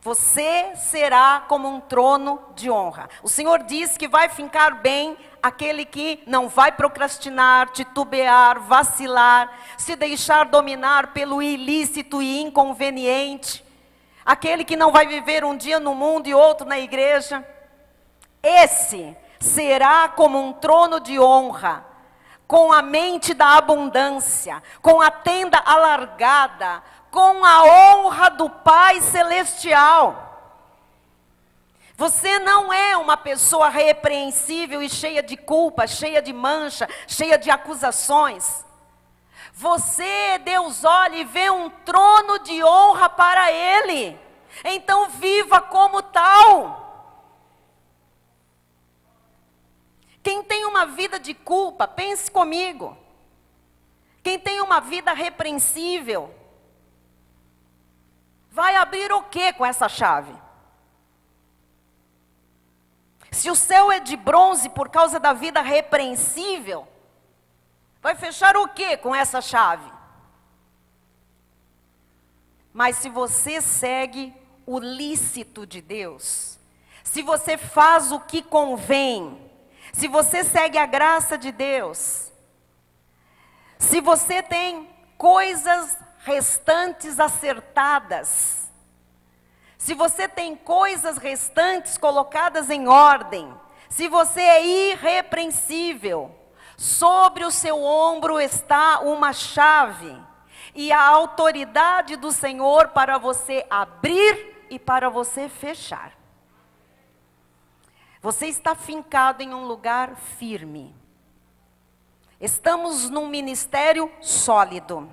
Você será como um trono de honra. O Senhor diz que vai fincar bem aquele que não vai procrastinar, titubear, vacilar, se deixar dominar pelo ilícito e inconveniente. Aquele que não vai viver um dia no mundo e outro na igreja. Esse será como um trono de honra, com a mente da abundância, com a tenda alargada, com a honra do Pai Celestial. Você não é uma pessoa repreensível e cheia de culpa, cheia de mancha, cheia de acusações. Você, Deus olha e vê um trono de honra para Ele. Então viva como tal. Quem tem uma vida de culpa, pense comigo. Quem tem uma vida repreensível, vai abrir o que com essa chave? Se o céu é de bronze por causa da vida repreensível, vai fechar o que com essa chave? Mas se você segue o lícito de Deus, se você faz o que convém, se você segue a graça de Deus, se você tem coisas restantes acertadas, se você tem coisas restantes colocadas em ordem, se você é irrepreensível, sobre o seu ombro está uma chave e a autoridade do Senhor para você abrir e para você fechar. Você está fincado em um lugar firme. Estamos num ministério sólido.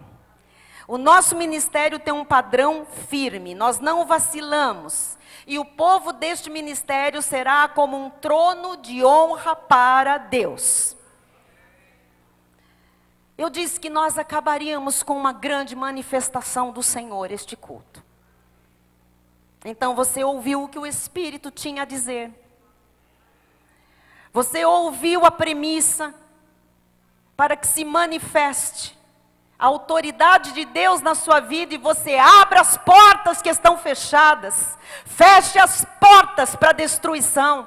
O nosso ministério tem um padrão firme, nós não vacilamos. E o povo deste ministério será como um trono de honra para Deus. Eu disse que nós acabaríamos com uma grande manifestação do Senhor, este culto. Então você ouviu o que o Espírito tinha a dizer. Você ouviu a premissa para que se manifeste a autoridade de Deus na sua vida e você abra as portas que estão fechadas. Feche as portas para a destruição.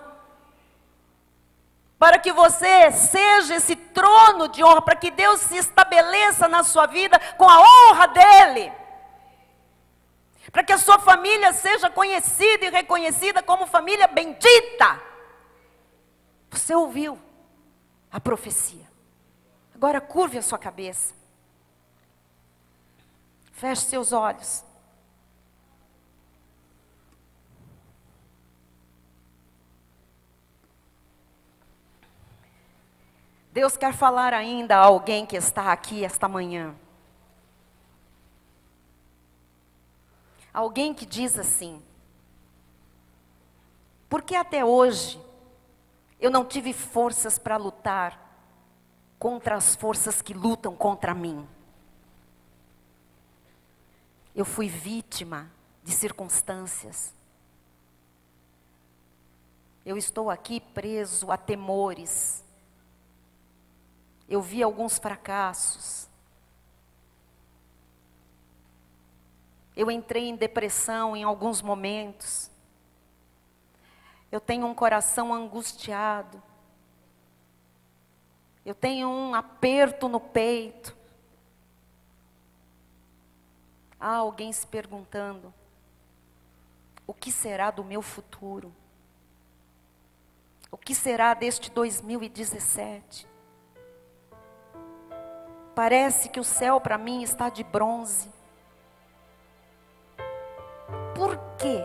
Para que você seja esse trono de honra, para que Deus se estabeleça na sua vida com a honra dEle. Para que a sua família seja conhecida e reconhecida como família bendita. Você ouviu a profecia. Agora curve a sua cabeça. Feche seus olhos. Deus quer falar ainda a alguém que está aqui esta manhã. Alguém que diz assim: por que até hoje eu não tive forças para lutar contra as forças que lutam contra mim? Eu fui vítima de circunstâncias. Eu estou aqui preso a temores. Eu vi alguns fracassos. Eu entrei em depressão em alguns momentos. Eu tenho um coração angustiado. Eu tenho um aperto no peito. Há alguém se perguntando: o que será do meu futuro? O que será deste 2017? Parece que o céu para mim está de bronze. Por quê?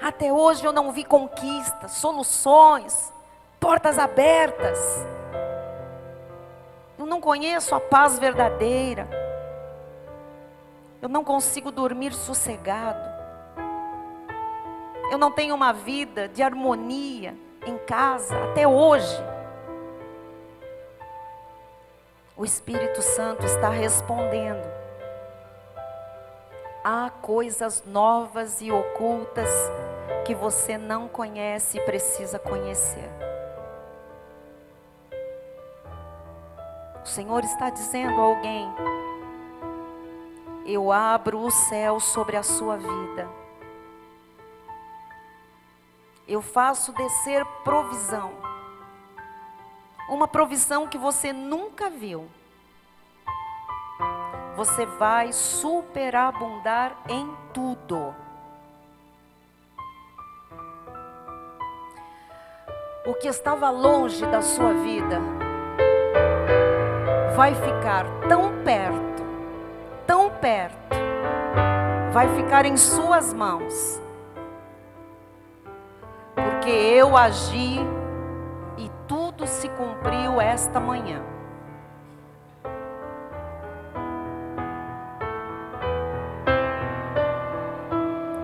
Até hoje eu não vi conquistas, soluções, portas abertas. Eu não conheço a paz verdadeira. Eu não consigo dormir sossegado. Eu não tenho uma vida de harmonia em casa até hoje. O Espírito Santo está respondendo: há coisas novas e ocultas que você não conhece e precisa conhecer. O Senhor está dizendo a alguém: eu abro o céu sobre a sua vida. Eu faço descer provisão. Uma provisão que você nunca viu. Você vai superabundar em tudo. O que estava longe da sua vida vai ficar tão perto, vai ficar em suas mãos, porque eu agi e tudo se cumpriu esta manhã.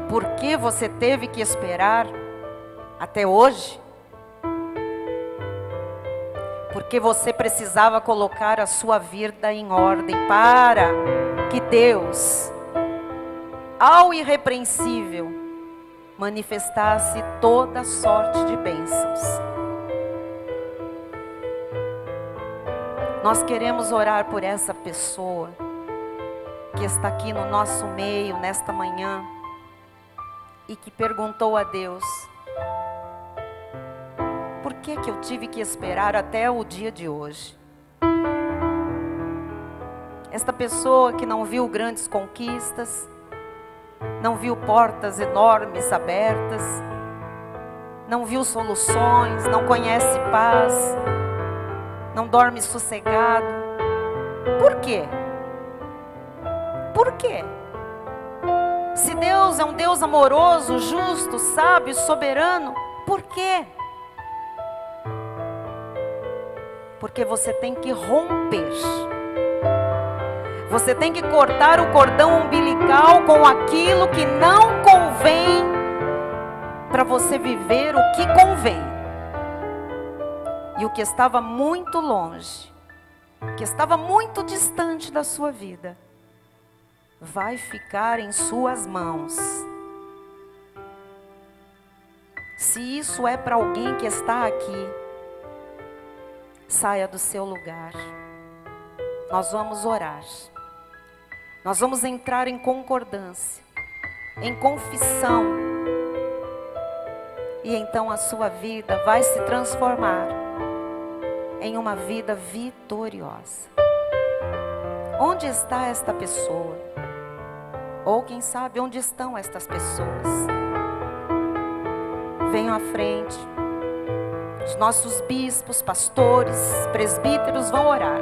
Por que você teve que esperar até hoje? Porque você precisava colocar a sua vida em ordem para que Deus, ao irrepreensível, manifestasse toda sorte de bênçãos. Nós queremos orar por essa pessoa que está aqui no nosso meio nesta manhã e que perguntou a Deus: por que eu tive que esperar até o dia de hoje? Esta pessoa que não viu grandes conquistas, não viu portas enormes abertas, não viu soluções, não conhece paz, não dorme sossegado. Por quê? Por quê? Se Deus é um Deus amoroso, justo, sábio, soberano, por quê? Porque você tem que romper. Você tem que cortar o cordão umbilical com aquilo que não convém para você viver o que convém. E o que estava muito longe, que estava muito distante da sua vida, vai ficar em suas mãos. Se isso é para alguém que está aqui, saia do seu lugar. Nós vamos orar. Nós vamos entrar em concordância, em confissão. E então a sua vida vai se transformar em uma vida vitoriosa. Onde está esta pessoa? Ou quem sabe onde estão estas pessoas? Venham à frente. Os nossos bispos, pastores, presbíteros vão orar.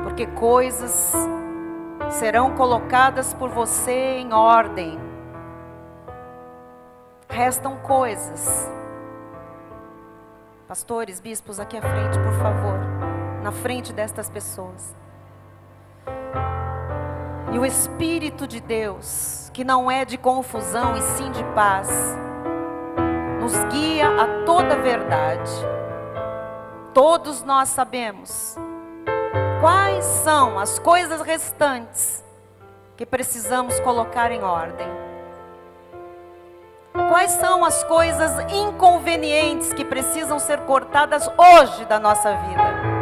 Porque coisas serão colocadas por você em ordem. Restam coisas. Pastores, bispos, aqui à frente, por favor. Na frente destas pessoas. E o Espírito de Deus, que não é de confusão e sim de paz, nos guia a toda a verdade. Todos nós sabemos quais são as coisas restantes que precisamos colocar em ordem. Quais são as coisas inconvenientes que precisam ser cortadas hoje da nossa vida?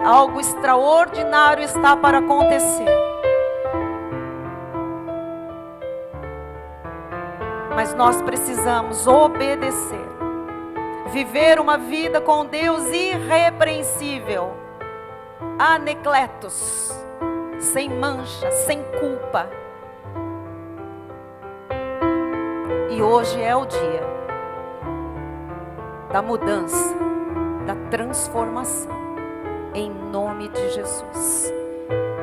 Algo extraordinário está para acontecer. Mas nós precisamos obedecer. Viver uma vida com Deus irrepreensível. Anecletos. Sem mancha, sem culpa. E hoje é o dia da mudança, da transformação. Em nome de Jesus.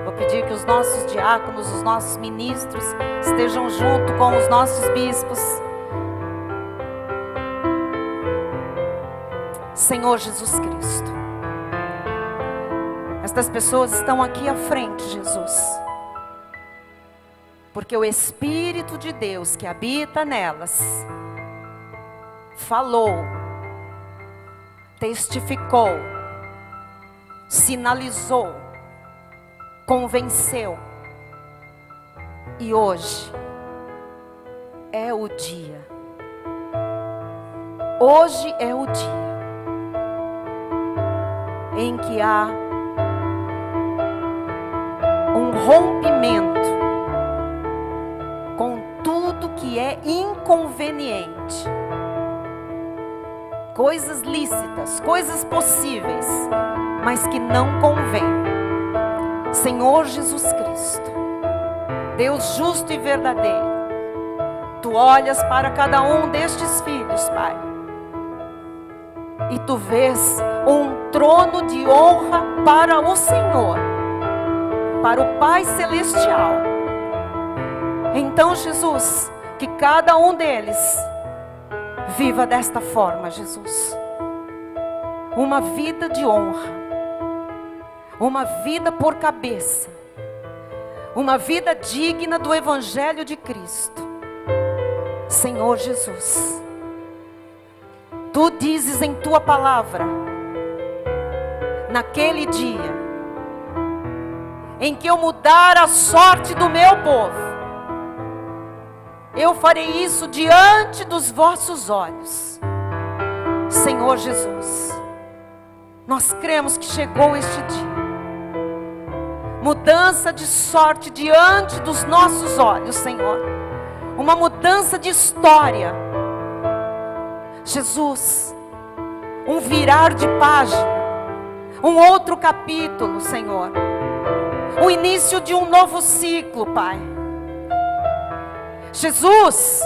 Vou pedir que os nossos diáconos, os nossos ministros estejam junto com os nossos bispos. Senhor Jesus Cristo, estas pessoas estão aqui à frente, Jesus, porque o Espírito de Deus que habita nelas falou, testificou sinalizou, convenceu. E hoje é o dia. Hoje é o dia em que há um rompimento com tudo que é inconveniente. Coisas lícitas, coisas possíveis, mas que não convém. Senhor Jesus Cristo, Deus justo e verdadeiro, Tu olhas para cada um destes filhos, Pai, e Tu vês um trono de honra para o Senhor, para o Pai Celestial. Então, Jesus, que cada um deles viva desta forma, Jesus. Uma vida de honra, uma vida por cabeça, uma vida digna do Evangelho de Cristo. Senhor Jesus, Tu dizes em Tua palavra, naquele dia em que eu mudar a sorte do meu povo, eu farei isso diante dos vossos olhos. Senhor Jesus, nós cremos que chegou este dia. Mudança de sorte diante dos nossos olhos, Senhor. Uma mudança de história. Jesus, um virar de página, um outro capítulo, Senhor. O início de um novo ciclo, Pai. Jesus,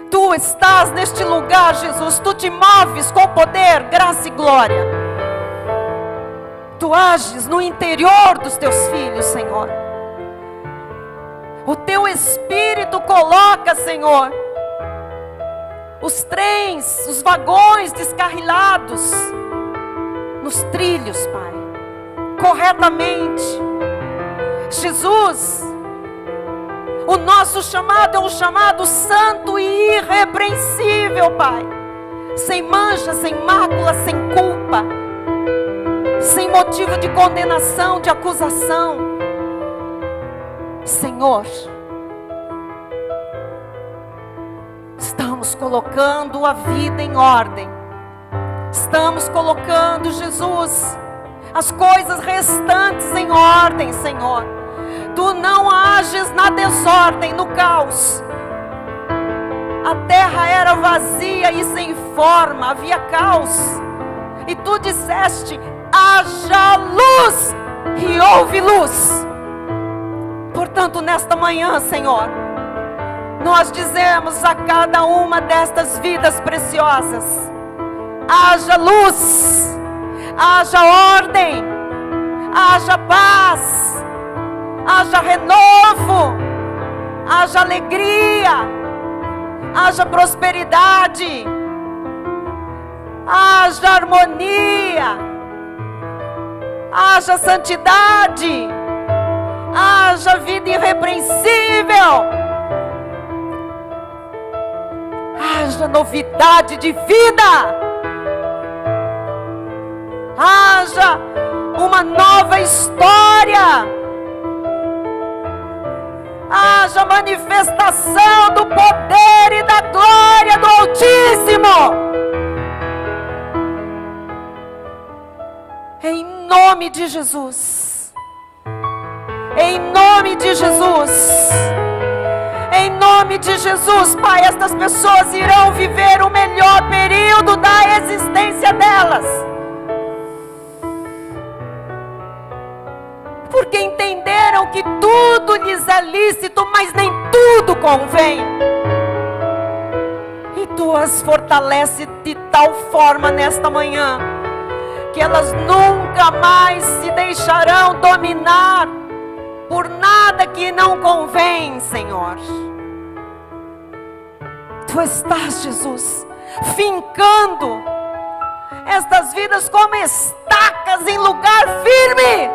Tu estás neste lugar, Jesus. Tu te moves com poder, graça e glória. Tu ages no interior dos Teus filhos, Senhor. O Teu Espírito coloca, Senhor, os trens, os vagões descarrilados nos trilhos, Pai, corretamente. Jesus, o nosso chamado é um chamado santo e irrepreensível, Pai. Sem mancha, sem mácula, sem culpa, sem motivo de condenação, de acusação. Senhor, estamos colocando a vida em ordem. Estamos colocando, Jesus, as coisas restantes em ordem, Senhor. Tu não ages na desordem, no caos. A terra era vazia e sem forma, havia caos. E Tu disseste: haja luz, e houve luz. Portanto, nesta manhã, Senhor, nós dizemos a cada uma destas vidas preciosas: haja luz, haja ordem, haja paz, haja renovo, haja alegria, haja prosperidade, haja harmonia, haja santidade, haja vida irrepreensível, haja novidade de vida, haja uma nova história, haja manifestação do poder e da glória do Altíssimo. Em nome de Jesus. Em nome de Jesus. Em nome de Jesus, Pai, estas pessoas irão viver o melhor período da existência delas. Porque entenderam que tudo lhes é lícito, mas nem tudo convém. E Tu as fortalece de tal forma nesta manhã, que elas nunca mais se deixarão dominar por nada que não convém, Senhor. Tu estás, Jesus, fincando estas vidas como estacas em lugar firme.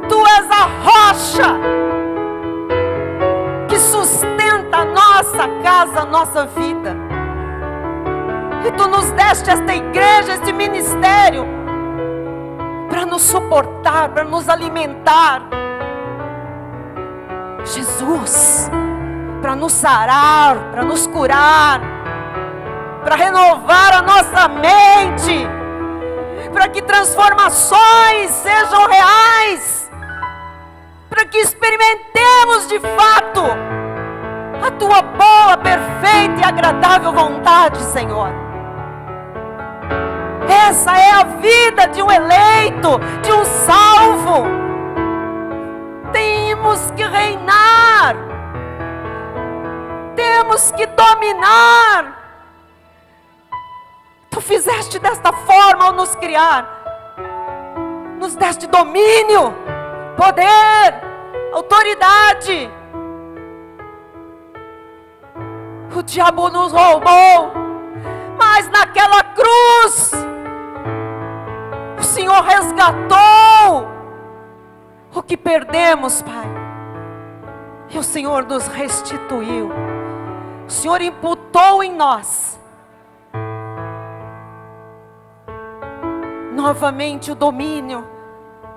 Tu és a rocha que sustenta a nossa casa, a nossa vida. E Tu nos deste esta igreja, este ministério, para nos suportar, para nos alimentar. Jesus, para nos sarar, para nos curar, para renovar a nossa mente, para que transformações sejam reais, para que experimentemos de fato a Tua boa, perfeita e agradável vontade, Senhor. Essa é a vida de um eleito, de um salvo. Temos que reinar, temos que dominar. Tu fizeste desta forma ao nos criar, nos deste domínio, poder, autoridade. O diabo nos roubou, mas naquela cruz o Senhor resgatou o que perdemos, Pai, e o Senhor nos restituiu. O Senhor imputou em nós novamente o domínio,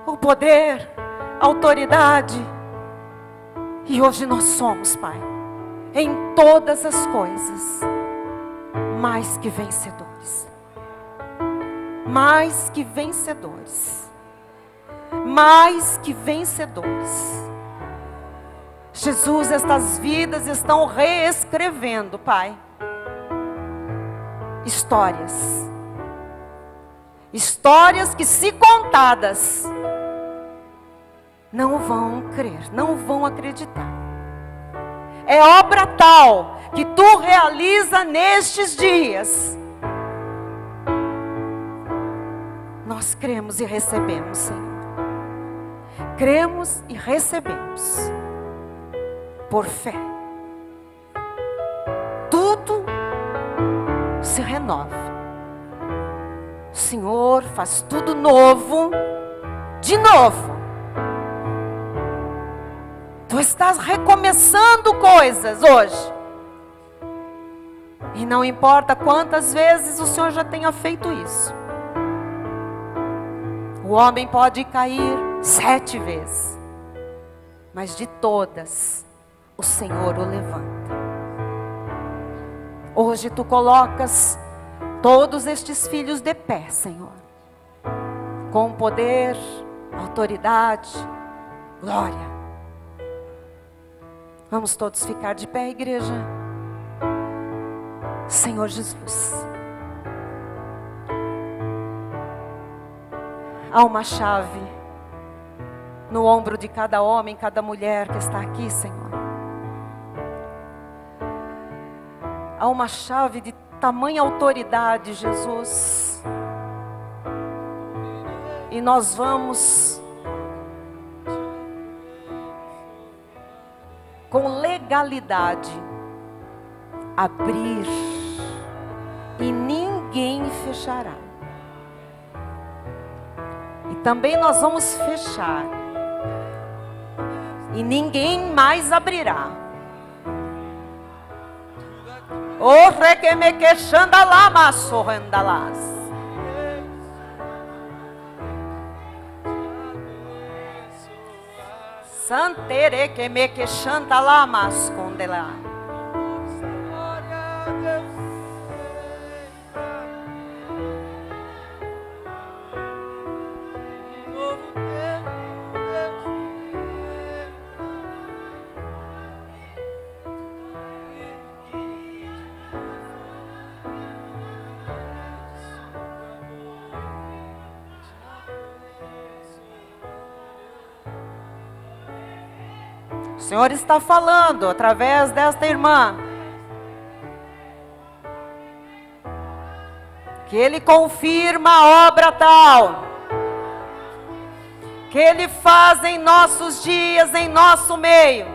o poder, a autoridade. E hoje nós somos, Pai, em todas as coisas, mais que vencedores. Mais que vencedores. Mais que vencedores. Jesus, estas vidas estão reescrevendo, Pai, histórias. Histórias que, se contadas, não vão crer, não vão acreditar. É obra tal que Tu realiza nestes dias. Nós cremos e recebemos, Senhor. Cremos e recebemos por fé. Tudo se renova. O Senhor faz tudo novo, de novo. Tu estás recomeçando coisas hoje. E não importa quantas vezes o Senhor já tenha feito isso. O homem pode cair 7 vezes, mas de todas o Senhor o levanta. Hoje Tu colocas todos estes filhos de pé, Senhor, com poder, autoridade, glória. Vamos todos ficar de pé, igreja. Senhor Jesus, há uma chave no ombro de cada homem, cada mulher que está aqui, Senhor. Há uma chave de tamanha autoridade, Jesus. E nós vamos com legalidade abrir e ninguém fechará. E também nós vamos fechar e ninguém mais abrirá. O requeme que xandalama sorrendalas. Santere que me que xandalama escondelá. O Senhor está falando através desta irmã, que Ele confirma a obra tal, que Ele faz em nossos dias, em nosso meio,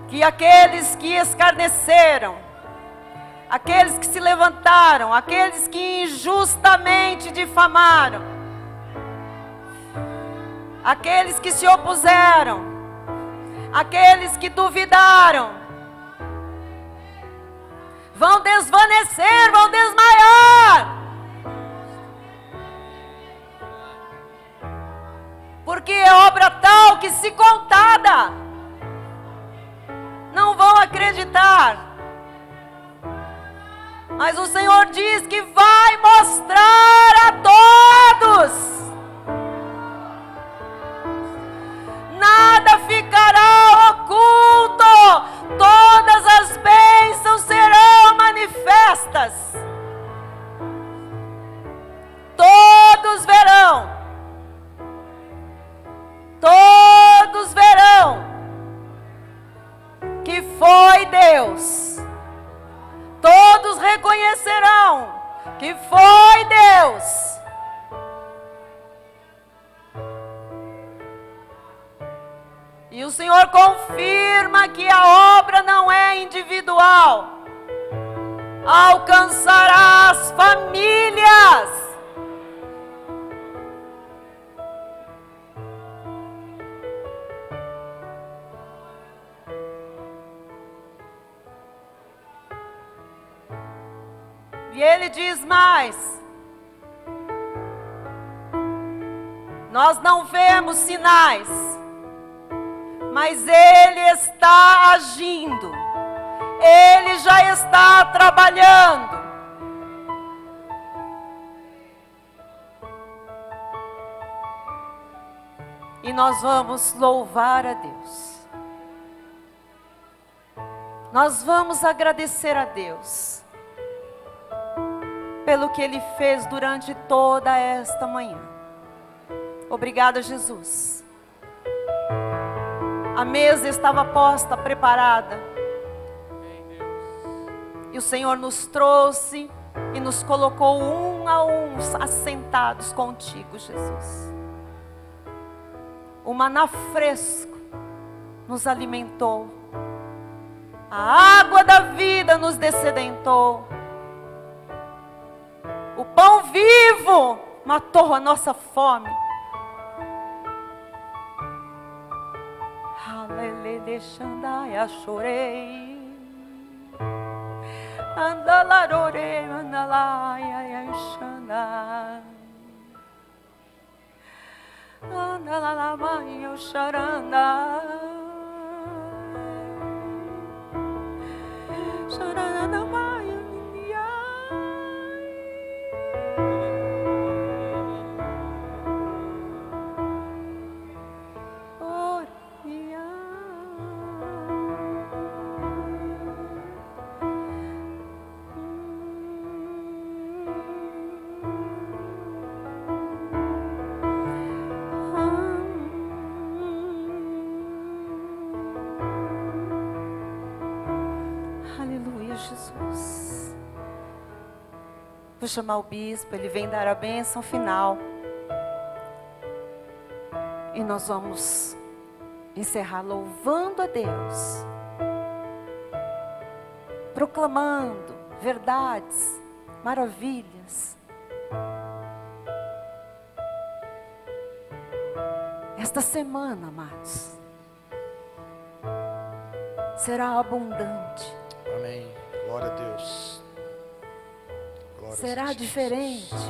que aqueles que escarneceram, aqueles que se levantaram, aqueles que injustamente difamaram, aqueles que se opuseram, aqueles que duvidaram, vão desvanecer, vão desmaiar. Porque é obra tal que, se contada, não vão acreditar. Mas o Senhor diz que vai mostrar a todos. Nada ficará oculto. Todas as bênçãos serão manifestas. Todos verão. Todos verão que foi Deus. Todos reconhecerão que foi Deus. E o Senhor confirma que a obra não é individual. Alcançará as famílias. E Ele diz mais: nós não vemos sinais, mas Ele está agindo, Ele já está trabalhando. E nós vamos louvar a Deus. Nós vamos agradecer a Deus pelo que Ele fez durante toda esta manhã. Obrigada, Jesus. A mesa estava posta, preparada. E o Senhor nos trouxe e nos colocou um a um assentados contigo, Jesus. O maná fresco nos alimentou. A água da vida nos dessedentou. O pão vivo matou a nossa fome. Alele xandaia chorei. Andalarore andalaia xandai. Andalalamanho xaranda. Xaranda maio nindia. Aleluia, Jesus. Vou chamar o bispo, ele vem dar a bênção final. E nós vamos encerrar louvando a Deus, proclamando verdades, maravilhas. Esta semana, amados, será abundante. Amém. Glória a Deus. Glória Será a Jesus. diferente.